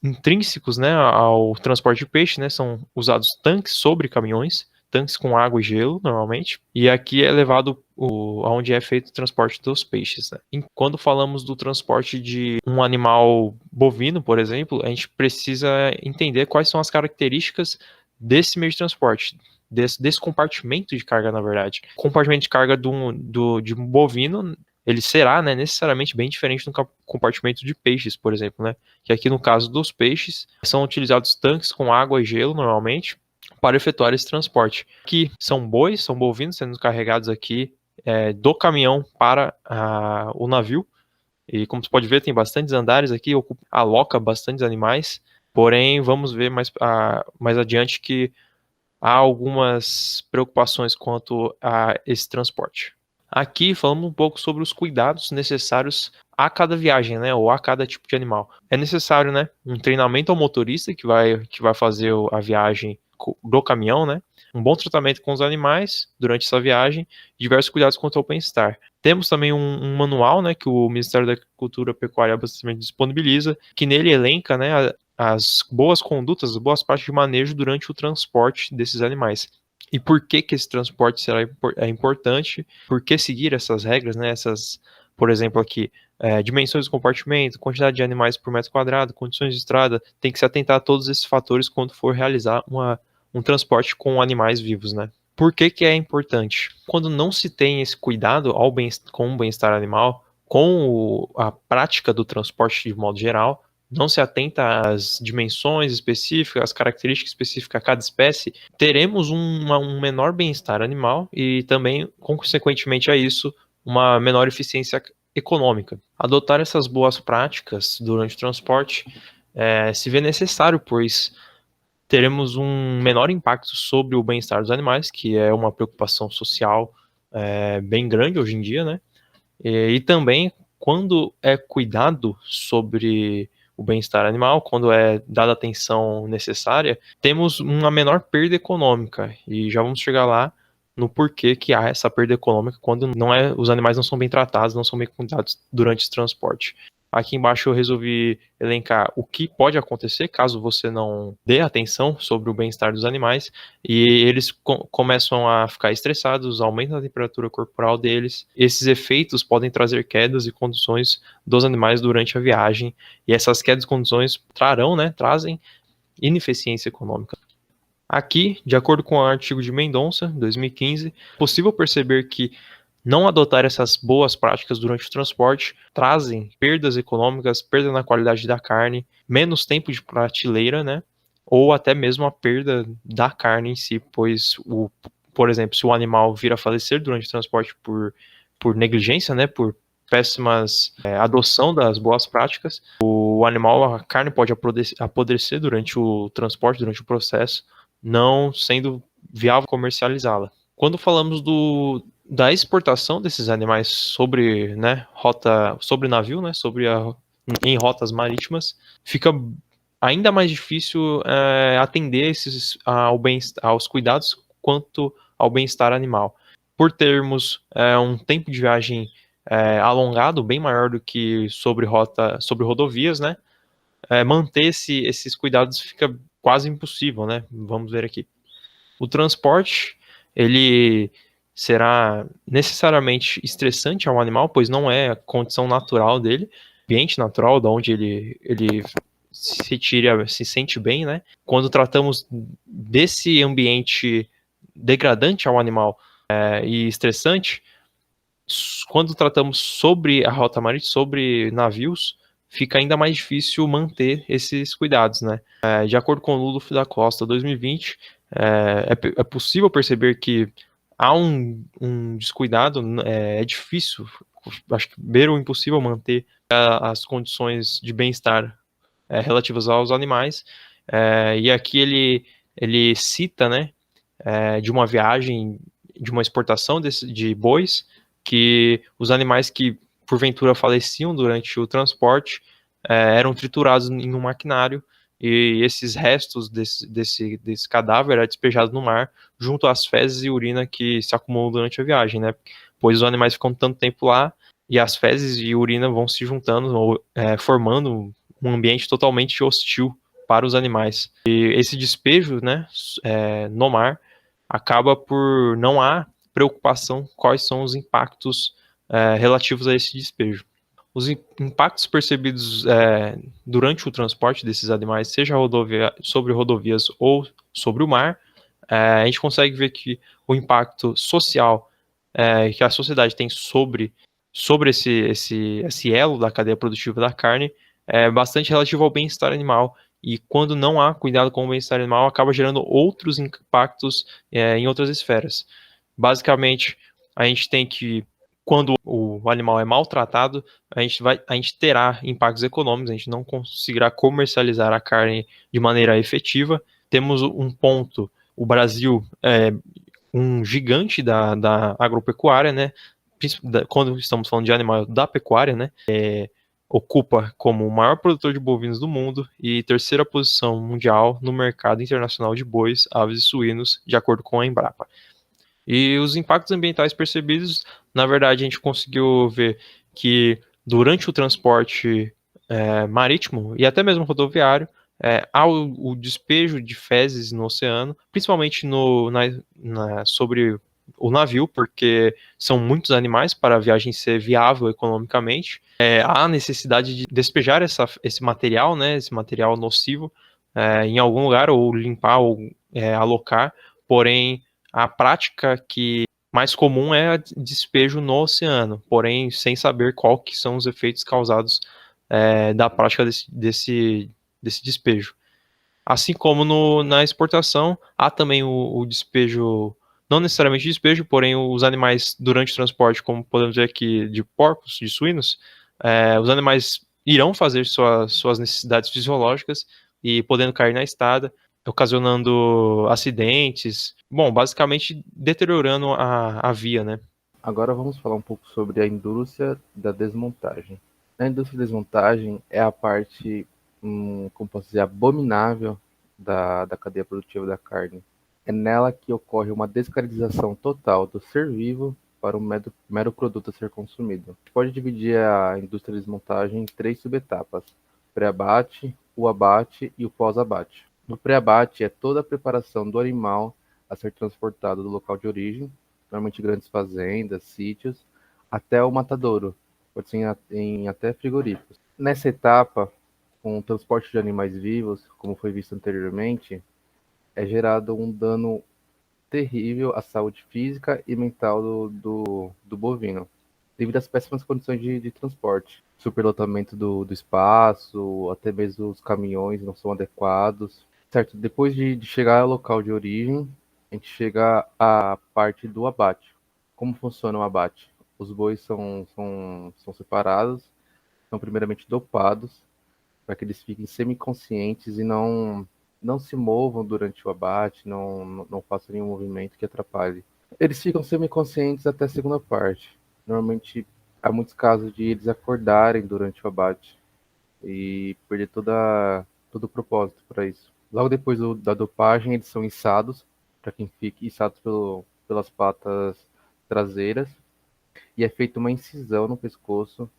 intrínsecos, né, ao transporte de peixe, né? São usados tanques sobre caminhões, tanques com água e gelo, normalmente, e aqui é levado onde é feito o transporte dos peixes, né? Quando falamos do transporte de um animal bovino, por exemplo, a gente precisa entender quais são as características desse meio de transporte, desse compartimento de carga, na verdade. O compartimento de carga de um bovino, ele será, né, necessariamente bem diferente do compartimento de peixes, por exemplo, né? Que aqui no caso dos peixes, são utilizados tanques com água e gelo, normalmente, para efetuar esse transporte. Aqui são bois, são bovinos sendo carregados aqui do caminhão para o navio. E como você pode ver, tem bastantes andares aqui, aloca bastantes animais. Porém, vamos ver mais adiante que há algumas preocupações quanto a esse transporte. Aqui falamos um pouco sobre os cuidados necessários a cada viagem, né, ou a cada tipo de animal. É necessário, né, um treinamento ao motorista que vai fazer a viagem do caminhão, né, um bom tratamento com os animais durante essa viagem, e diversos cuidados quanto ao bem-estar. Temos também um manual, né, que o Ministério da Agricultura, Pecuária e Abastecimento disponibiliza, que nele elenca, né, as boas condutas, as boas práticas de manejo durante o transporte desses animais. E por que esse transporte é importante? Por que seguir essas regras, né? Por exemplo, aqui, dimensões do compartimento, quantidade de animais por metro quadrado, condições de estrada, tem que se atentar a todos esses fatores quando for realizar um transporte com animais vivos, né? Por que é importante? Quando não se tem esse cuidado com o bem-estar animal, com a prática do transporte de modo geral, não se atenta às dimensões específicas, às características específicas a cada espécie, teremos um menor bem-estar animal e também, consequentemente a isso, uma menor eficiência econômica. Adotar essas boas práticas durante o transporte se vê necessário, pois teremos um menor impacto sobre o bem-estar dos animais, que é uma preocupação social bem grande hoje em dia, né? E também, quando é cuidado sobre o bem-estar animal, quando é dada a atenção necessária, temos uma menor perda econômica, e já vamos chegar lá no porquê que há essa perda econômica quando os animais não são bem tratados, não são bem cuidados durante esse transporte. Aqui embaixo eu resolvi elencar o que pode acontecer caso você não dê atenção sobre o bem-estar dos animais, e eles começam a ficar estressados, aumenta a temperatura corporal deles. Esses efeitos podem trazer quedas e condições dos animais durante a viagem, e essas quedas e condições trazem ineficiência econômica. Aqui, de acordo com o artigo de Mendonça, 2015, é possível perceber que não adotar essas boas práticas durante o transporte trazem perdas econômicas, perda na qualidade da carne, menos tempo de prateleira, né? Ou até mesmo a perda da carne em si, pois, por exemplo, se o animal vir a falecer durante o transporte por negligência, né? Por péssimas adoção das boas práticas, a carne pode apodrecer durante o transporte, durante o processo, não sendo viável comercializá-la. Quando falamos da exportação desses animais sobre, né, sobre navio, né, em rotas marítimas, fica ainda mais difícil atender aos cuidados quanto ao bem-estar animal. Por termos um tempo de viagem alongado, bem maior do que sobre rodovias, né, manter esses cuidados fica quase impossível, né? Vamos ver aqui. O transporte, ele será necessariamente estressante ao animal, pois não é a condição natural dele, ambiente natural, de onde ele se sente bem, né? Quando tratamos desse ambiente degradante ao animal e estressante, quando tratamos sobre a rota marítima, sobre navios, fica ainda mais difícil manter esses cuidados, né? De acordo com o Ludolf da Costa, 2020, é possível perceber que há um descuidado, é difícil, acho que beira o impossível manter as condições de bem-estar relativas aos animais, e aqui ele cita, né, de uma viagem, de uma exportação de bois, que os animais que porventura faleciam durante o transporte eram triturados em um maquinário, e esses restos desse cadáver era despejado no mar, junto às fezes e urina que se acumulam durante a viagem, né? Pois os animais ficam tanto tempo lá, e as fezes e urina vão se juntando, formando um ambiente totalmente hostil para os animais. E esse despejo, né, no mar, acaba por não há preocupação quais são os impactos relativos a esse despejo. Os impactos percebidos durante o transporte desses animais, seja sobre rodovias ou sobre o mar, a gente consegue ver que o impacto social que a sociedade tem sobre esse elo da cadeia produtiva da carne é bastante relativo ao bem-estar animal. E quando não há cuidado com o bem-estar animal, acaba gerando outros impactos em outras esferas. Basicamente, a gente tem que, quando o animal é maltratado, a gente terá impactos econômicos, a gente não conseguirá comercializar a carne de maneira efetiva. Temos um ponto, o Brasil é um gigante da agropecuária, né? Quando estamos falando de animal da pecuária, né? Ocupa como o maior produtor de bovinos do mundo e terceira posição mundial no mercado internacional de bois, aves e suínos, de acordo com a Embrapa. E os impactos ambientais percebidos, na verdade, a gente conseguiu ver que durante o transporte marítimo e até mesmo rodoviário, há o despejo de fezes no oceano, principalmente sobre o navio, porque são muitos animais para a viagem ser viável economicamente. Há necessidade de despejar esse material, né, esse material nocivo, em algum lugar, ou limpar, ou alocar, porém a prática que mais comum é despejo no oceano, porém sem saber qual que são os efeitos causados da prática desse despejo. Assim como na exportação, há também o despejo, não necessariamente despejo, porém os animais durante o transporte, como podemos ver aqui de porcos, de suínos, os animais irão fazer suas necessidades fisiológicas e podendo cair na estrada, ocasionando acidentes, bom, basicamente deteriorando a via, né? Agora vamos falar um pouco sobre a indústria da desmontagem. A indústria da desmontagem é a parte, como posso dizer, abominável da cadeia produtiva da carne. É nela que ocorre uma descaracterização total do ser vivo para o mero produto a ser consumido. A gente pode dividir a indústria de desmontagem em 3 subetapas: pré-abate, o abate e o pós-abate. No pré-abate é toda a preparação do animal a ser transportado do local de origem, normalmente grandes fazendas, sítios, até o matadouro, pode ser em até frigoríficos. Nessa etapa, com o transporte de animais vivos, como foi visto anteriormente, é gerado um dano terrível à saúde física e mental do bovino, devido às péssimas condições de transporte. Superlotamento do espaço, até mesmo os caminhões não são adequados. Certo, depois de chegar ao local de origem, a gente chega à parte do abate. Como funciona o abate? Os bois são separados, são primeiramente dopados, para que eles fiquem semiconscientes e não se movam durante o abate, não façam nenhum movimento que atrapalhe. Eles ficam semiconscientes até a segunda parte. Normalmente, há muitos casos de eles acordarem durante o abate e perder todo o propósito para isso. Logo depois da dopagem, eles são içados, para quem fique içados pelas patas traseiras, e é feita uma incisão no pescoço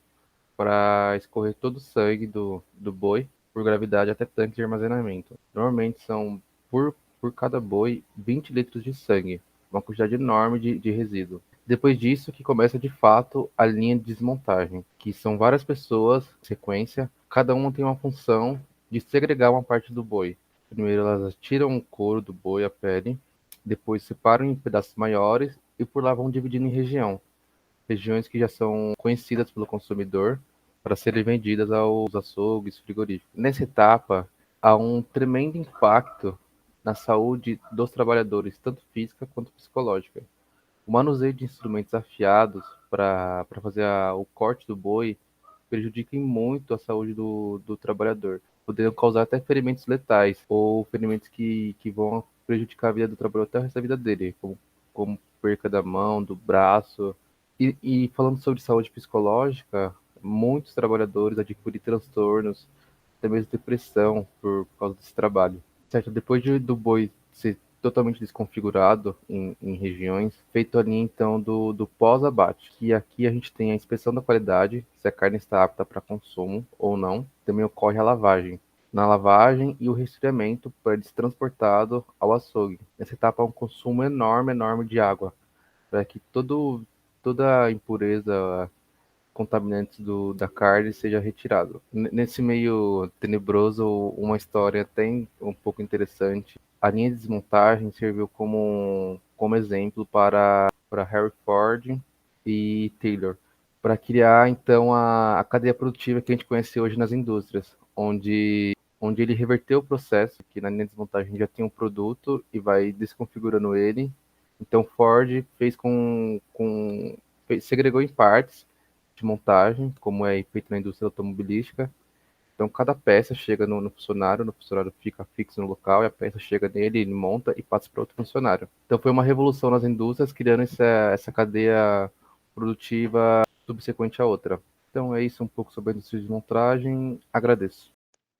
para escorrer todo o sangue do boi, por gravidade até tanque de armazenamento. Normalmente são, por cada boi, 20 litros de sangue, uma quantidade enorme de resíduo. Depois disso que começa de fato a linha de desmontagem, que são várias pessoas em sequência, cada uma tem uma função de segregar uma parte do boi. Primeiro elas tiram o couro do boi, a pele, depois separam em pedaços maiores e por lá vão dividindo em regiões que já são conhecidas pelo consumidor para serem vendidas aos açougues frigoríficos. Nessa etapa, há um tremendo impacto na saúde dos trabalhadores, tanto física quanto psicológica. O manuseio de instrumentos afiados para fazer o corte do boi prejudica muito a saúde do trabalhador, podendo causar até ferimentos letais ou ferimentos que vão prejudicar a vida do trabalhador até o resto da vida dele, como perca da mão, do braço. E falando sobre saúde psicológica, muitos trabalhadores adquirem transtornos, até mesmo depressão por causa desse trabalho. Certo, depois do boi ser totalmente desconfigurado em regiões, feito a linha então do pós-abate, que aqui a gente tem a inspeção da qualidade, se a carne está apta para consumo ou não. Também ocorre a lavagem. Na lavagem e o resfriamento para ele ser transportado ao açougue. Nessa etapa há um consumo enorme de água, para que toda a impureza, contaminantes da carne seja retirado. Nesse meio tenebroso, uma história até um pouco interessante. A linha de desmontagem serviu como exemplo para Harry Ford e Taylor, para criar então a cadeia produtiva que a gente conhece hoje nas indústrias, onde ele reverteu o processo, que na linha de desmontagem já tinha um produto e vai desconfigurando ele. Então Ford segregou em partes de montagem, como é feito na indústria automobilística. Então cada peça chega no funcionário fica fixo no local e a peça chega nele, ele monta e passa para outro funcionário. Então foi uma revolução nas indústrias, criando essa cadeia produtiva subsequente à outra. Então é isso um pouco sobre a indústria de montagem. Agradeço.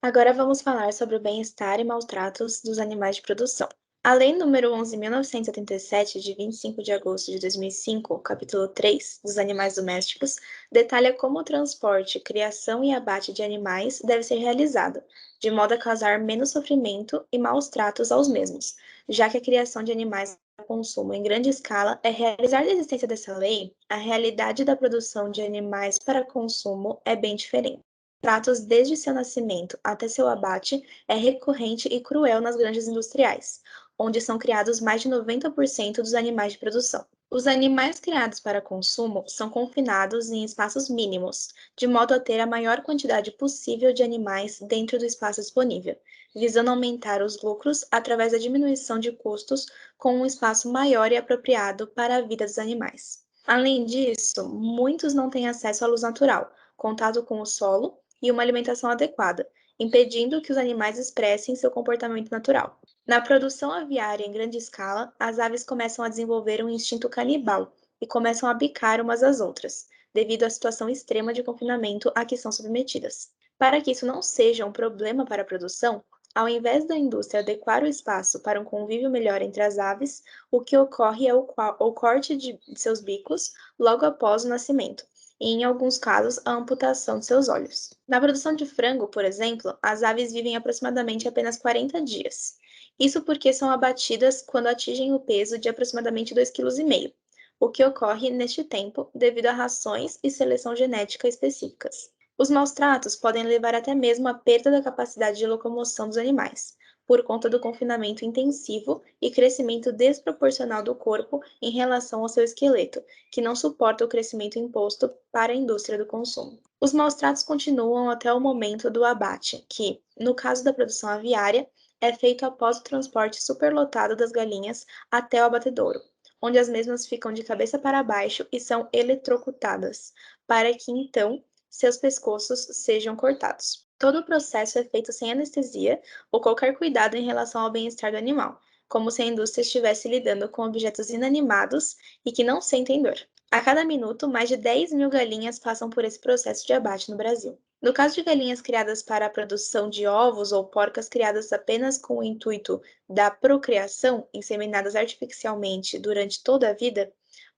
Agora vamos falar sobre o bem-estar e maus tratos dos animais de produção. A Lei nº 11.977, de 25 de agosto de 2005, capítulo 3, dos animais domésticos, detalha como o transporte, criação e abate de animais deve ser realizado, de modo a causar menos sofrimento e maus tratos aos mesmos, já que a criação de animais para consumo em grande escala é realizar da existência dessa lei, a realidade da produção de animais para consumo é bem diferente. Tratos desde seu nascimento até seu abate é recorrente e cruel nas grandes industriais, onde são criados mais de 90% dos animais de produção. Os animais criados para consumo são confinados em espaços mínimos, de modo a ter a maior quantidade possível de animais dentro do espaço disponível, visando aumentar os lucros através da diminuição de custos com um espaço maior e apropriado para a vida dos animais. Além disso, muitos não têm acesso à luz natural, contato com o solo e uma alimentação adequada, impedindo que os animais expressem seu comportamento natural. Na produção aviária em grande escala, as aves começam a desenvolver um instinto canibal e começam a bicar umas às outras, devido à situação extrema de confinamento a que são submetidas. Para que isso não seja um problema para a produção, Ao invés da indústria adequar o espaço para um convívio melhor entre as aves, o que ocorre é o corte de seus bicos logo após o nascimento, e, em alguns casos, a amputação de seus olhos. Na produção de frango, por exemplo, as aves vivem aproximadamente apenas 40 dias. Isso porque são abatidas quando atingem o peso de aproximadamente 2,5 kg, o que ocorre neste tempo devido a rações e seleção genética específicas. Os maus tratos podem levar até mesmo à perda da capacidade de locomoção dos animais, por conta do confinamento intensivo e crescimento desproporcional do corpo em relação ao seu esqueleto, que não suporta o crescimento imposto para a indústria do consumo. Os maus tratos continuam até o momento do abate, que, no caso da produção aviária, é feito após o transporte superlotado das galinhas até o abatedouro, onde as mesmas ficam de cabeça para baixo e são eletrocutadas, para que então seus pescoços sejam cortados. Todo o processo é feito sem anestesia ou qualquer cuidado em relação ao bem-estar do animal, como se a indústria estivesse lidando com objetos inanimados e que não sentem dor. A cada minuto, mais de 10.000 galinhas passam por esse processo de abate no Brasil. No caso de galinhas criadas para a produção de ovos ou porcas criadas apenas com o intuito da procriação, inseminadas artificialmente durante toda a vida,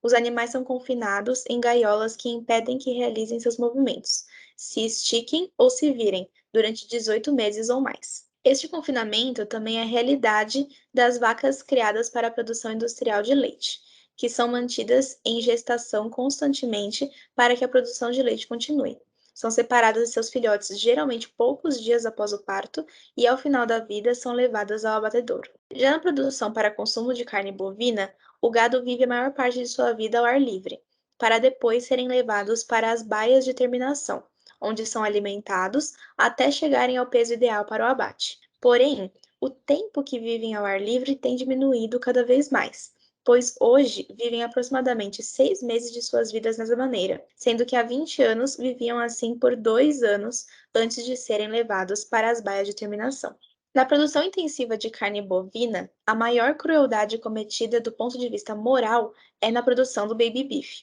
os animais são confinados em gaiolas que impedem que realizem seus movimentos, se estiquem ou se virem durante 18 meses ou mais. Este confinamento também é a realidade das vacas criadas para a produção industrial de leite, que são mantidas em gestação constantemente para que a produção de leite continue. São separadas de seus filhotes geralmente poucos dias após o parto e, ao final da vida, são levadas ao abatedouro. Já na produção para consumo de carne bovina, o gado vive a maior parte de sua vida ao ar livre, para depois serem levados para as baias de terminação, onde são alimentados até chegarem ao peso ideal para o abate. Porém, o tempo que vivem ao ar livre tem diminuído cada vez mais, pois hoje vivem aproximadamente 6 meses de suas vidas nessa maneira, sendo que há 20 anos viviam assim por 2 anos antes de serem levados para as baias de terminação. Na produção intensiva de carne bovina, a maior crueldade cometida do ponto de vista moral é na produção do baby beef.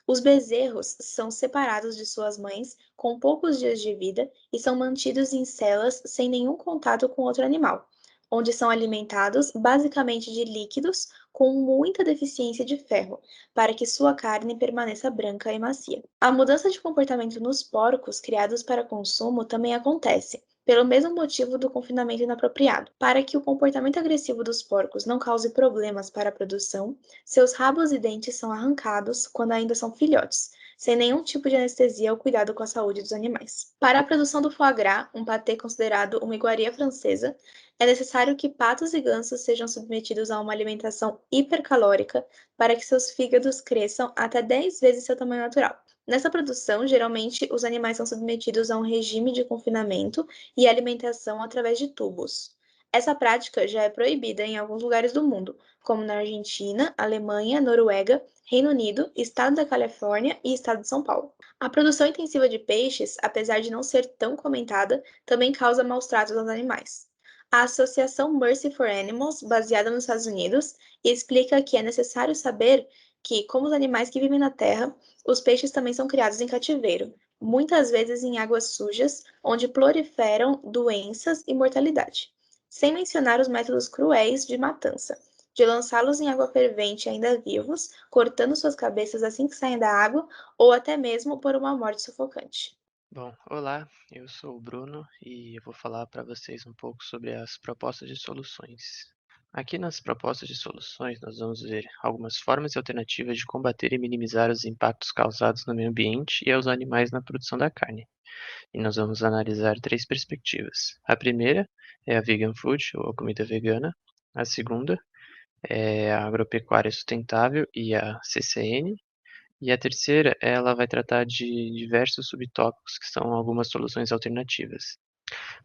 Os bezerros são separados de suas mães com poucos dias de vida e são mantidos em celas sem nenhum contato com outro animal, onde são alimentados basicamente de líquidos com muita deficiência de ferro, para que sua carne permaneça branca e macia. A mudança de comportamento nos porcos criados para consumo também acontece, pelo mesmo motivo do confinamento inapropriado. Para que o comportamento agressivo dos porcos não cause problemas para a produção, seus rabos e dentes são arrancados quando ainda são filhotes, sem nenhum tipo de anestesia ou cuidado com a saúde dos animais. Para a produção do foie gras, um patê considerado uma iguaria francesa, é necessário que patos e gansos sejam submetidos a uma alimentação hipercalórica para que seus fígados cresçam até 10 vezes seu tamanho natural. Nessa produção, geralmente, os animais são submetidos a um regime de confinamento e alimentação através de tubos. Essa prática já é proibida em alguns lugares do mundo, como na Argentina, Alemanha, Noruega, Reino Unido, Estado da Califórnia e Estado de São Paulo. A produção intensiva de peixes, apesar de não ser tão comentada, também causa maus tratos aos animais. A Associação Mercy for Animals, baseada nos Estados Unidos, explica que é necessário saber que, como os animais que vivem na Terra, os peixes também são criados em cativeiro, muitas vezes em águas sujas, onde proliferam doenças e mortalidade. Sem mencionar os métodos cruéis de matança, de lançá-los em água fervente ainda vivos, cortando suas cabeças assim que saem da água, ou até mesmo por uma morte sufocante. Bom, olá, eu sou o Bruno e eu vou falar para vocês um pouco sobre as propostas de soluções. Aqui nas propostas de soluções, nós vamos ver algumas formas e alternativas de combater e minimizar os impactos causados no meio ambiente e aos animais na produção da carne. E nós vamos analisar 3 perspectivas. A primeira é a vegan food, ou a comida vegana. A segunda é a agropecuária sustentável e a CCN. E a terceira, ela vai tratar de diversos subtópicos, que são algumas soluções alternativas.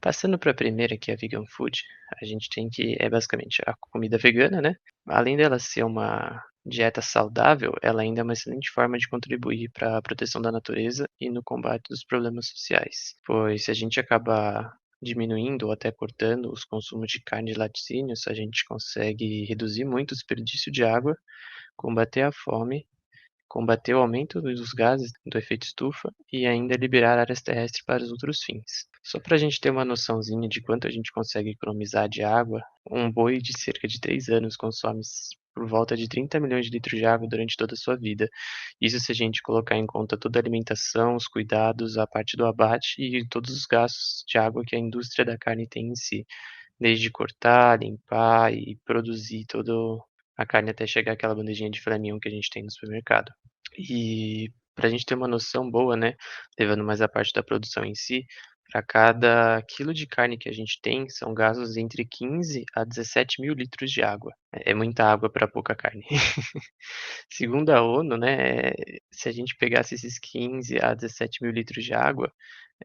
Passando para a primeira, que é a vegan food, a gente tem que, é basicamente a comida vegana, né? Além dela ser uma dieta saudável, ela ainda é uma excelente forma de contribuir para a proteção da natureza e no combate dos problemas sociais. Pois se a gente acabar diminuindo ou até cortando os consumos de carne e laticínios, a gente consegue reduzir muito o desperdício de água, combater a fome, combater o aumento dos gases do efeito estufa e ainda liberar áreas terrestres para os outros fins. Só para a gente ter uma noçãozinha de quanto a gente consegue economizar de água, um boi de cerca de 3 anos consome por volta de 30 milhões de litros de água durante toda a sua vida. Isso se a gente colocar em conta toda a alimentação, os cuidados, a parte do abate e todos os gastos de água que a indústria da carne tem em si, desde cortar, limpar e produzir toda a carne até chegar àquela bandejinha de filé mignon que a gente tem no supermercado. E para a gente ter uma noção boa, né, levando mais a parte da produção em si, para cada quilo de carne que a gente tem, são gastos entre 15 a 17 mil litros de água. É muita água para pouca carne. Segundo a ONU, né, se a gente pegasse esses 15 a 17 mil litros de água,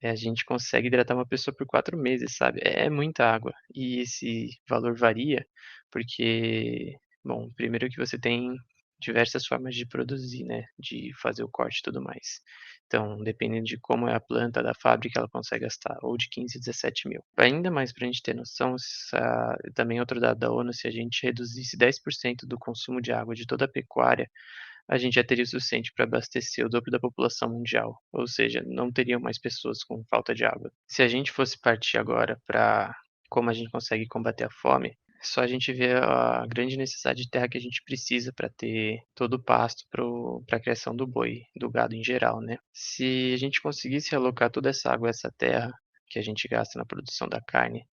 a gente consegue hidratar uma pessoa por 4 meses, sabe? É muita água. E esse valor varia porque, bom, primeiro que você tem diversas formas de produzir, né? De fazer o corte e tudo mais. Então, dependendo de como é a planta da fábrica, ela consegue gastar ou de 15 a 17 mil. Ainda mais para a gente ter noção, também outro dado da ONU, se a gente reduzisse 10% do consumo de água de toda a pecuária, a gente já teria o suficiente para abastecer o dobro da população mundial, ou seja, não teriam mais pessoas com falta de água. Se a gente fosse partir agora para como a gente consegue combater a fome, é só a gente ver a grande necessidade de terra que a gente precisa para ter todo o pasto para a criação do boi, do gado em geral, né? Se a gente conseguisse alocar toda essa água, essa terra que a gente gasta na produção da carne,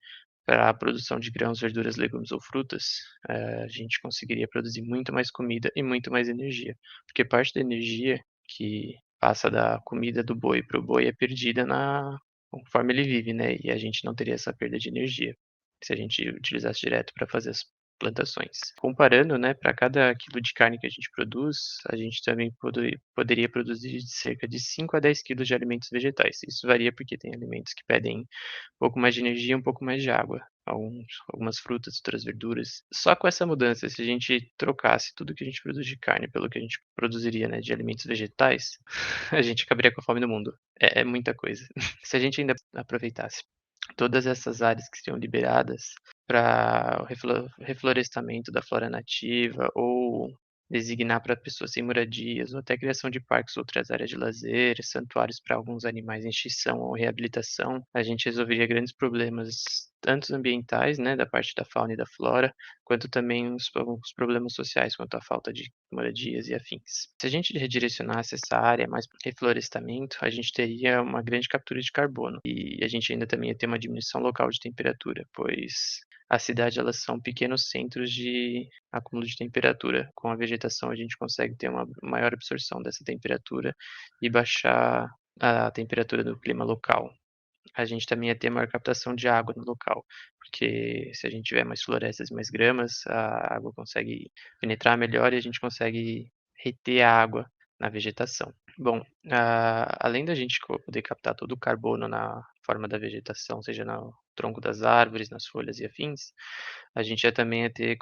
para a produção de grãos, verduras, legumes ou frutas, a gente conseguiria produzir muito mais comida e muito mais energia. Porque parte da energia que passa da comida do boi para o boi é perdida conforme ele vive, né? E a gente não teria essa perda de energia se a gente utilizasse direto para fazer as plantações. Comparando, né, para cada quilo de carne que a gente produz, a gente também poderia produzir cerca de 5 a 10 quilos de alimentos vegetais. Isso varia porque tem alimentos que pedem um pouco mais de energia e um pouco mais de água. Algumas frutas, outras verduras. Só com essa mudança, se a gente trocasse tudo que a gente produz de carne pelo que a gente produziria, né, de alimentos vegetais, a gente acabaria com a fome no mundo. É muita coisa. Se a gente ainda aproveitasse todas essas áreas que seriam liberadas para o reflorestamento da flora nativa ou designar para pessoas sem moradias, ou até criação de parques ou outras áreas de lazer, santuários para alguns animais em extinção ou reabilitação, a gente resolveria grandes problemas, tanto ambientais, né, da parte da fauna e da flora, quanto também os problemas sociais, quanto à falta de moradias e afins. Se a gente redirecionasse essa área mais para reflorestamento, a gente teria uma grande captura de carbono e a gente ainda também ia ter uma diminuição local de temperatura, pois a cidade elas são pequenos centros de acúmulo de temperatura. Com a vegetação a gente consegue ter uma maior absorção dessa temperatura e baixar a temperatura do clima local. A gente também ia ter maior captação de água no local, porque se a gente tiver mais florestas e mais gramas, a água consegue penetrar melhor e a gente consegue reter a água na vegetação. Bom, além da gente poder captar todo o carbono na forma da vegetação, seja no tronco das árvores, nas folhas e afins, a gente já também ia ter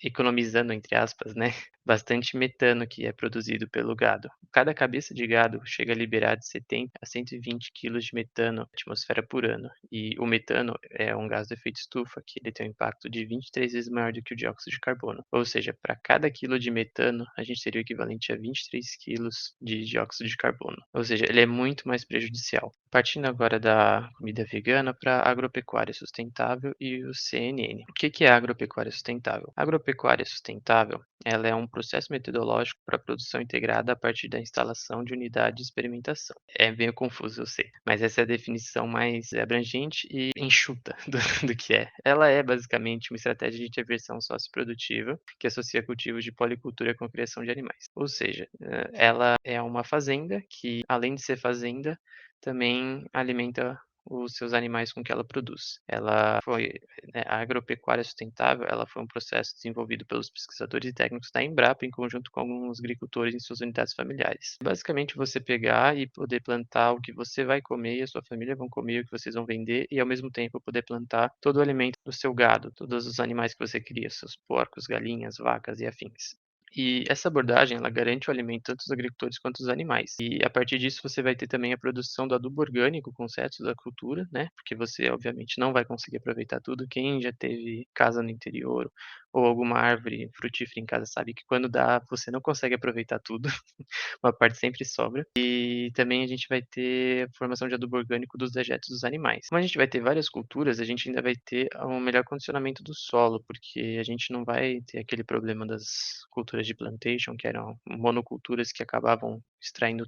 economizando, entre aspas, né, bastante metano que é produzido pelo gado. Cada cabeça de gado chega a liberar de 70 a 120 quilos de metano na atmosfera por ano. E o metano é um gás do efeito estufa, que ele tem um impacto de 23 vezes maior do que o dióxido de carbono. Ou seja, para cada quilo de metano, a gente teria o equivalente a 23 quilos de dióxido de carbono. Ou seja, ele é muito mais prejudicial. Partindo agora da comida vegana para a agropecuária sustentável e o CNN. O que é a agropecuária sustentável? A agropecuária sustentável, ela é um processo metodológico para a produção integrada a partir da instalação de unidade de experimentação. É meio confuso, eu sei, mas essa é a definição mais abrangente e enxuta do que é. Ela é basicamente uma estratégia de intervenção socioprodutiva que associa cultivos de policultura com a criação de animais. Ou seja, ela é uma fazenda que, além de ser fazenda, também alimenta os seus animais com que ela produz. A agropecuária sustentável, ela foi um processo desenvolvido pelos pesquisadores e técnicos da Embrapa em conjunto com alguns agricultores em suas unidades familiares. Basicamente, você pegar e poder plantar o que você vai comer e a sua família vão comer, o que vocês vão vender, e ao mesmo tempo poder plantar todo o alimento do seu gado, todos os animais que você cria, seus porcos, galinhas, vacas e afins. E essa abordagem, ela garante o alimento tanto dos agricultores quanto dos animais. E a partir disso você vai ter também a produção do adubo orgânico com certos da cultura, né? Porque você obviamente não vai conseguir aproveitar tudo. Quem já teve casa no interior ou alguma árvore frutífera em casa sabe que quando dá, você não consegue aproveitar tudo, uma parte sempre sobra. E também a gente vai ter a formação de adubo orgânico dos dejetos dos animais. Como a gente vai ter várias culturas, a gente ainda vai ter um melhor condicionamento do solo, porque a gente não vai ter aquele problema das culturas de plantation, que eram monoculturas que acabavam extraindo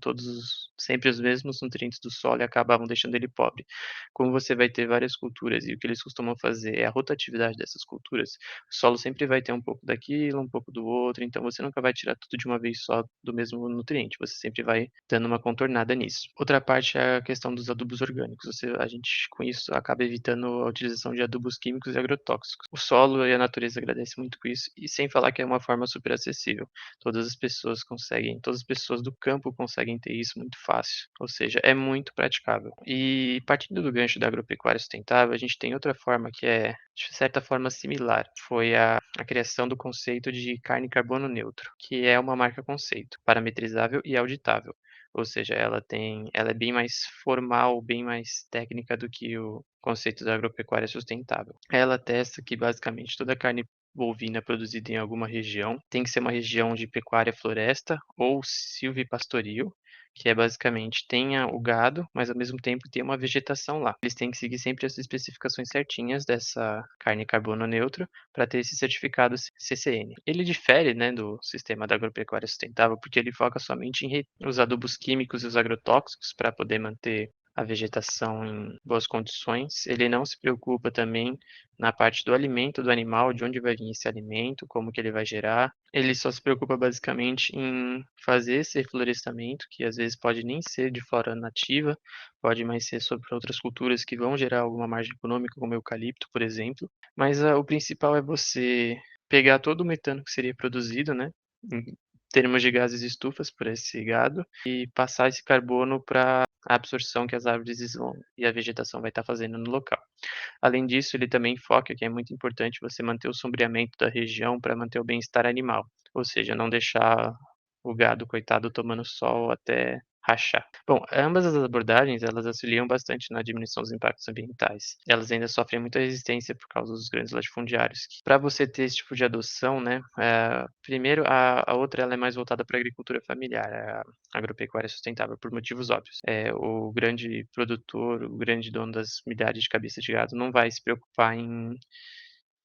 sempre os mesmos nutrientes do solo e acabavam deixando ele pobre. Como você vai ter várias culturas e o que eles costumam fazer é a rotatividade dessas culturas, o solo sempre vai ter um pouco daquilo, um pouco do outro, então você nunca vai tirar tudo de uma vez só do mesmo nutriente, você sempre vai dando uma contornada nisso. Outra parte é a questão dos adubos orgânicos. A gente, com isso, acaba evitando a utilização de adubos químicos e agrotóxicos. O solo e a natureza agradecem muito com isso, e sem falar que é uma forma super acessível. Todas as pessoas do campo conseguem ter isso muito fácil, ou seja, é muito praticável. E partindo do gancho da agropecuária sustentável, a gente tem outra forma que é, de certa forma, similar. Foi a criação do conceito de carne carbono neutro, que é uma marca conceito, parametrizável e auditável. Ou seja, ela é bem mais formal, bem mais técnica do que o conceito da agropecuária sustentável. Ela atesta que basicamente toda carne bovina produzida em alguma região tem que ser uma região de pecuária floresta ou silvipastoril, que é basicamente tenha o gado, mas ao mesmo tempo tem uma vegetação lá. Eles têm que seguir sempre as especificações certinhas dessa carne carbono neutro para ter esse certificado CCN. Ele difere, né, do sistema da agropecuária sustentável porque ele foca somente em os adubos químicos e os agrotóxicos para poder manter a vegetação em boas condições. Ele não se preocupa também na parte do alimento do animal, de onde vai vir esse alimento, como que ele vai gerar. Ele só se preocupa basicamente em fazer esse reflorestamento, que às vezes pode nem ser de flora nativa, pode mais ser sobre outras culturas que vão gerar alguma margem econômica, como eucalipto, por exemplo. Mas o principal é você pegar todo o metano que seria produzido, né, em termos de gases estufas por esse gado, e passar esse carbono para a absorção que as árvores e a vegetação vai estar fazendo no local. Além disso, ele também foca que é muito importante você manter o sombreamento da região para manter o bem-estar animal, ou seja, não deixar o gado, coitado, tomando sol até rachar. Bom, ambas as abordagens, elas auxiliam bastante na diminuição dos impactos ambientais. Elas ainda sofrem muita resistência por causa dos grandes latifundiários. Para você ter esse tipo de adoção, né, primeiro, a outra ela é mais voltada para a agricultura familiar, a agropecuária sustentável, por motivos óbvios. O grande produtor, o grande dono das milhares de cabeças de gado não vai se preocupar em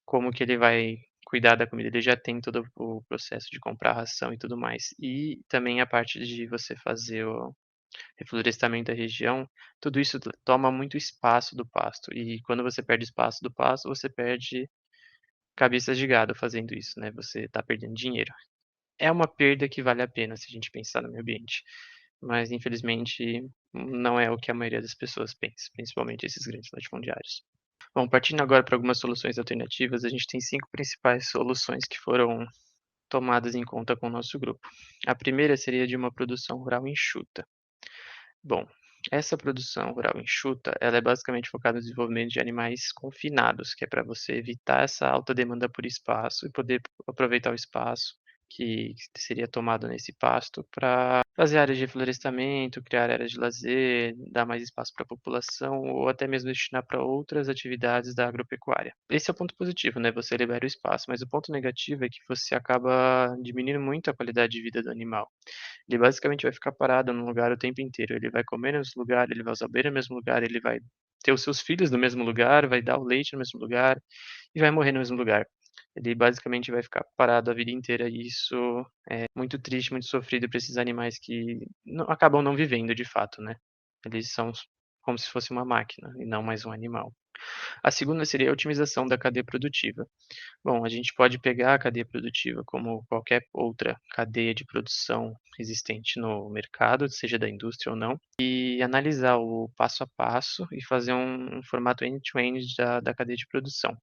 como que ele vai cuidar da comida, ele já tem todo o processo de comprar ração e tudo mais. E também a parte de você fazer o reflorestamento da região, tudo isso toma muito espaço do pasto. E quando você perde espaço do pasto, você perde cabeças de gado fazendo isso, né? Você está perdendo dinheiro. É uma perda que vale a pena se a gente pensar no meio ambiente. Mas, infelizmente, não é o que a maioria das pessoas pensa, principalmente esses grandes latifundiários. Bom, partindo agora para algumas soluções alternativas, a gente tem 5 principais soluções que foram tomadas em conta com o nosso grupo. A primeira seria de uma produção rural enxuta. Bom, essa produção rural enxuta, ela é basicamente focada no desenvolvimento de animais confinados, que é para você evitar essa alta demanda por espaço e poder aproveitar o espaço que seria tomado nesse pasto para fazer áreas de florestamento, criar áreas de lazer, dar mais espaço para a população ou até mesmo destinar para outras atividades da agropecuária. Esse é o ponto positivo, né? Você libera o espaço, mas o ponto negativo é que você acaba diminuindo muito a qualidade de vida do animal. Ele basicamente vai ficar parado num lugar o tempo inteiro. Ele vai comer no mesmo lugar, ele vai usar o banheiro no mesmo lugar, ele vai ter os seus filhos no mesmo lugar, vai dar o leite no mesmo lugar e vai morrer no mesmo lugar. Ele basicamente vai ficar parado a vida inteira e isso é muito triste, muito sofrido para esses animais que acabam não vivendo de fato, né? Eles são como se fosse uma máquina e não mais um animal. A segunda seria a otimização da cadeia produtiva. Bom, a gente pode pegar a cadeia produtiva como qualquer outra cadeia de produção existente no mercado, seja da indústria ou não, e analisar o passo a passo e fazer um formato end-to-end da cadeia de produção.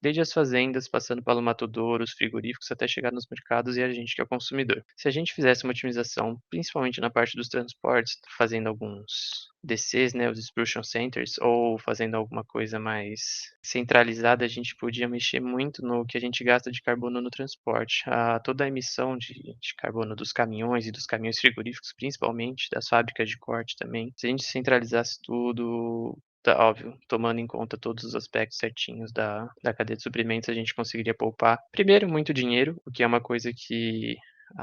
Desde as fazendas, passando pelo matadouro, os frigoríficos, até chegar nos mercados e a gente que é o consumidor. Se a gente fizesse uma otimização, principalmente na parte dos transportes, fazendo alguns DCs, né, os Distribution Centers, ou fazendo alguma coisa mais centralizada, a gente podia mexer muito no que a gente gasta de carbono no transporte. Toda a emissão de carbono dos caminhões e dos caminhões frigoríficos, principalmente, das fábricas de corte também. Se a gente centralizasse tudo, óbvio, tomando em conta todos os aspectos certinhos da cadeia de suprimentos, a gente conseguiria poupar, primeiro, muito dinheiro, o que é uma coisa que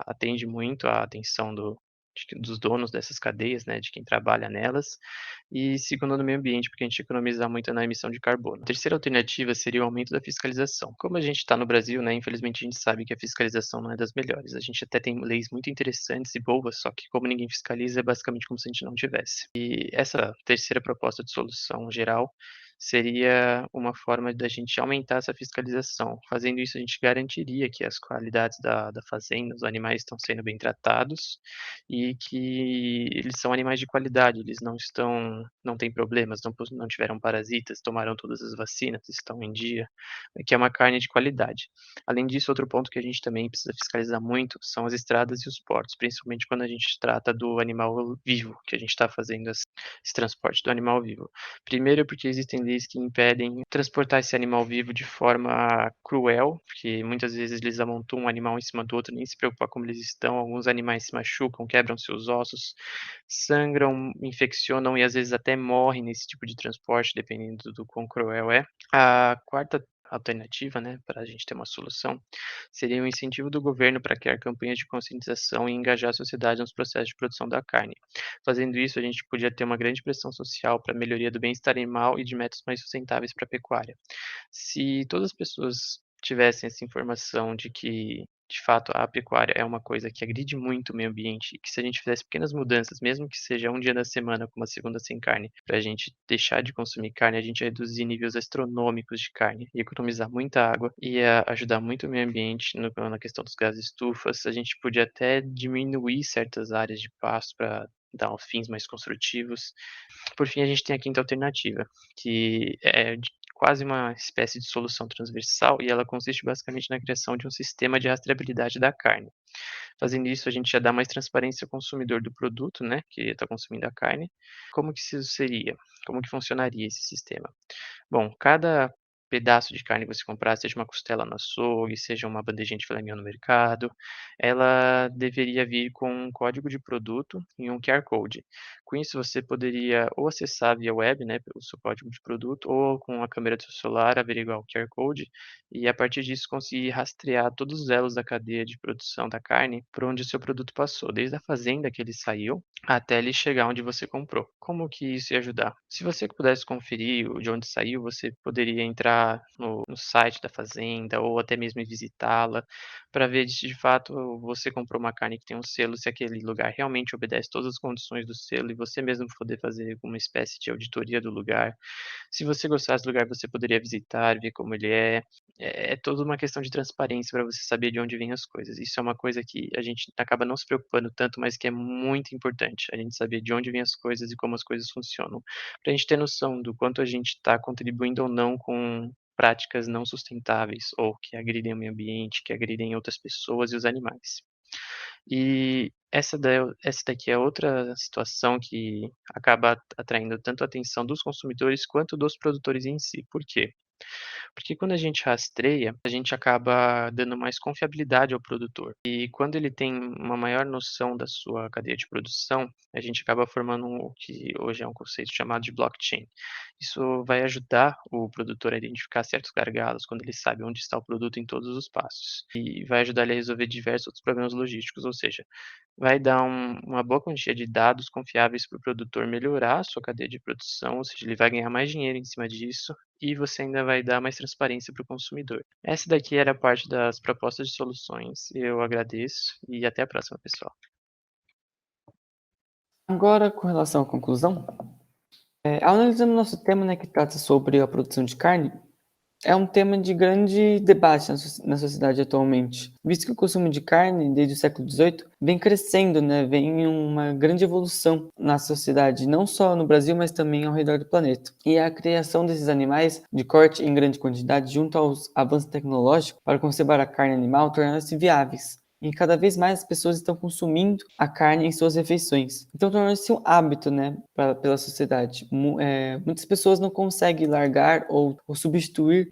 atende muito a atenção dos donos dessas cadeias, né, de quem trabalha nelas, e segundo, no meio ambiente, porque a gente economiza muito na emissão de carbono. A terceira alternativa seria o aumento da fiscalização. Como a gente está no Brasil, né, infelizmente a gente sabe que a fiscalização não é das melhores. A gente até tem leis muito interessantes e boas, só que como ninguém fiscaliza, é basicamente como se a gente não tivesse. E essa terceira proposta de solução geral seria uma forma da gente aumentar essa fiscalização. Fazendo isso, a gente garantiria que as qualidades da fazenda, os animais estão sendo bem tratados e que eles são animais de qualidade, eles não têm problemas, não tiveram parasitas, tomaram todas as vacinas, estão em dia, que é uma carne de qualidade. Além disso, outro ponto que a gente também precisa fiscalizar muito são as estradas e os portos, principalmente quando a gente trata do animal vivo, que a gente está fazendo esse transporte do animal vivo. Primeiro, porque existem leis que impedem transportar esse animal vivo de forma cruel, porque muitas vezes eles amontoam um animal em cima do outro, nem se preocupar como eles estão. Alguns animais se machucam, quebram seus ossos, sangram, infeccionam e às vezes até morrem nesse tipo de transporte, dependendo do quão cruel é. A quarta alternativa, né, para a gente ter uma solução, seria o incentivo do governo para criar campanhas de conscientização e engajar a sociedade nos processos de produção da carne. Fazendo isso, a gente podia ter uma grande pressão social para a melhoria do bem-estar animal e de métodos mais sustentáveis para a pecuária. Se todas as pessoas tivessem essa informação de que, de fato, a pecuária é uma coisa que agride muito o meio ambiente, e que se a gente fizesse pequenas mudanças, mesmo que seja um dia da semana, como a segunda sem carne, para a gente deixar de consumir carne, a gente ia reduzir níveis astronômicos de carne, ia economizar muita água, ia ajudar muito o meio ambiente na questão dos gases estufas, a gente podia até diminuir certas áreas de pasto para dar fins mais construtivos. Por fim, a gente tem a quinta alternativa, que é quase uma espécie de solução transversal e ela consiste basicamente na criação de um sistema de rastreabilidade da carne. Fazendo isso, a gente já dá mais transparência ao consumidor do produto, né, que está consumindo a carne. Como que isso seria? Como que funcionaria esse sistema? Bom, cada pedaço de carne que você comprar, seja uma costela no açougue, seja uma bandejinha de filé mignon no mercado, ela deveria vir com um código de produto e um QR Code. Com isso, você poderia ou acessar via web, né, pelo seu código de produto, ou com a câmera do seu celular averiguar o QR Code e, a partir disso, conseguir rastrear todos os elos da cadeia de produção da carne por onde o seu produto passou, desde a fazenda que ele saiu até ele chegar onde você comprou. Como que isso ia ajudar? Se você pudesse conferir de onde saiu, você poderia entrar no site da fazenda ou até mesmo visitá-la para ver se de fato você comprou uma carne que tem um selo, se aquele lugar realmente obedece todas as condições do selo e você mesmo poder fazer uma espécie de auditoria do lugar. Se você gostasse do lugar, você poderia visitar, ver como ele é. É toda uma questão de transparência para você saber de onde vêm as coisas. Isso é uma coisa que a gente acaba não se preocupando tanto, mas que é muito importante, a gente saber de onde vêm as coisas e como as coisas funcionam, para a gente ter noção do quanto a gente está contribuindo ou não com práticas não sustentáveis ou que agridem o meio ambiente, que agridem outras pessoas e os animais. E essa daqui é outra situação que acaba atraindo tanto a atenção dos consumidores quanto dos produtores em si. Por quê? Porque quando a gente rastreia, a gente acaba dando mais confiabilidade ao produtor. E quando ele tem uma maior noção da sua cadeia de produção, a gente acaba formando o que hoje é um conceito chamado de blockchain. Isso vai ajudar o produtor a identificar certos gargalos quando ele sabe onde está o produto em todos os passos. E vai ajudar ele a resolver diversos outros problemas logísticos, ou seja, vai dar uma boa quantia de dados confiáveis para o produtor melhorar a sua cadeia de produção, ou seja, ele vai ganhar mais dinheiro em cima disso e você ainda vai dar mais transparência para o consumidor. Essa daqui era a parte das propostas de soluções. Eu agradeço e até a próxima, pessoal. Agora, com relação à conclusão, analisando nosso tema, né, que trata sobre a produção de carne, é um tema de grande debate na sociedade atualmente, visto que o consumo de carne, desde o século XVIII, vem crescendo, né, vem uma grande evolução na sociedade, não só no Brasil, mas também ao redor do planeta. E a criação desses animais de corte em grande quantidade, junto aos avanços tecnológicos para conservar a carne animal, tornaram-se viáveis. E cada vez mais as pessoas estão consumindo a carne em suas refeições. Então tornou-se um hábito, né, pela sociedade. Muitas pessoas não conseguem largar ou substituir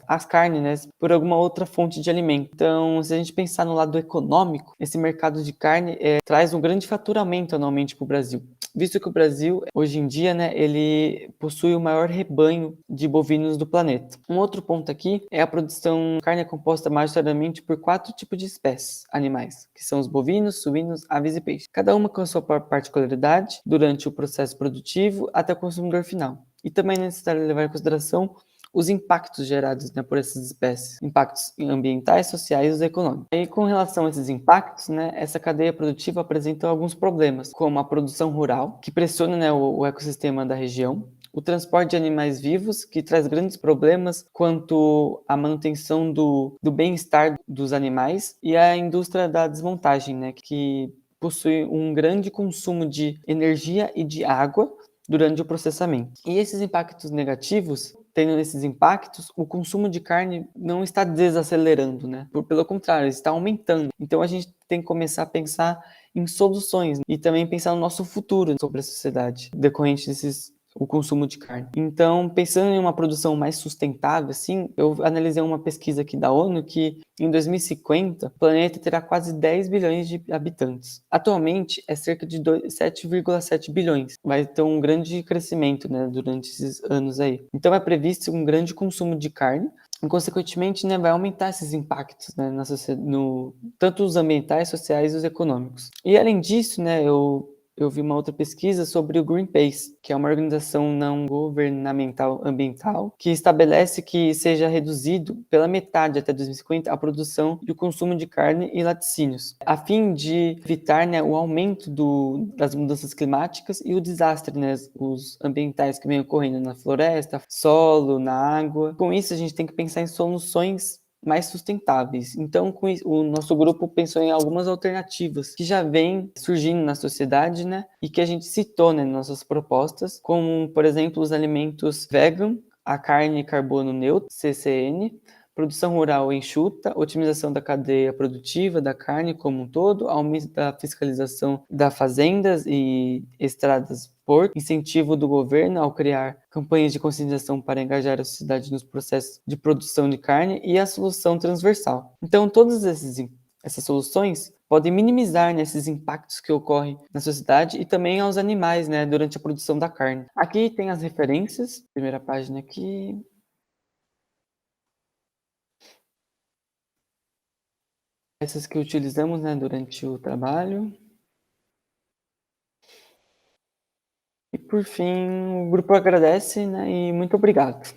as carnes, né, por alguma outra fonte de alimento. Então, se a gente pensar no lado econômico, esse mercado de carne traz um grande faturamento anualmente para o Brasil. visto que o Brasil, hoje em dia, né, ele possui o maior rebanho de bovinos do planeta. Um outro ponto aqui é a produção de carne é composta majoritariamente por 4 tipos de espécies animais, que são os bovinos, suínos, aves e peixes. Cada uma com a sua particularidade durante o processo produtivo até o consumidor final. E também é necessário levar em consideração os impactos gerados, né, por essas espécies, impactos ambientais, sociais e econômicos. E com relação a esses impactos, né, essa cadeia produtiva apresenta alguns problemas, como a produção rural, que pressiona, né, o ecossistema da região, o transporte de animais vivos, que traz grandes problemas quanto à manutenção do bem-estar dos animais, e a indústria da desmontagem, né, que possui um grande consumo de energia e de água durante o processamento. E esses impactos negativos, tendo esses impactos, o consumo de carne não está desacelerando, né? Pelo contrário, está aumentando. Então a gente tem que começar a pensar em soluções e também pensar no nosso futuro sobre a sociedade, decorrente o consumo de carne. Então, pensando em uma produção mais sustentável, assim, eu analisei uma pesquisa aqui da ONU que em 2050 o planeta terá quase 10 bilhões de habitantes. Atualmente é cerca de 7,7 bilhões. Vai ter um grande crescimento, né, durante esses anos aí. Então é previsto um grande consumo de carne e, consequentemente, né, vai aumentar esses impactos, né, tanto os ambientais, sociais e os econômicos. E além disso, né, eu vi uma outra pesquisa sobre o Greenpeace, que é uma organização não governamental ambiental, que estabelece que seja reduzido pela metade até 2050 a produção e o consumo de carne e laticínios, a fim de evitar, né, o aumento das mudanças climáticas e o desastre, né, os ambientais que vem ocorrendo na floresta, solo, na água. Com isso, a gente tem que pensar em soluções mais sustentáveis. Então, com isso, o nosso grupo pensou em algumas alternativas que já vêm surgindo na sociedade, né, e que a gente citou, né, nas nossas propostas, como, por exemplo, os alimentos vegan, a carne e carbono neutro, CCN, produção rural enxuta, otimização da cadeia produtiva da carne como um todo, aumento da fiscalização das fazendas e estradas, incentivo do governo ao criar campanhas de conscientização para engajar a sociedade nos processos de produção de carne e a solução transversal. Então, todas essas soluções podem minimizar, né, esses impactos que ocorrem na sociedade e também aos animais, né, durante a produção da carne. Aqui tem as referências, primeira página aqui. Essas que utilizamos, né, durante o trabalho. E por fim, o grupo agradece, né, e muito obrigado.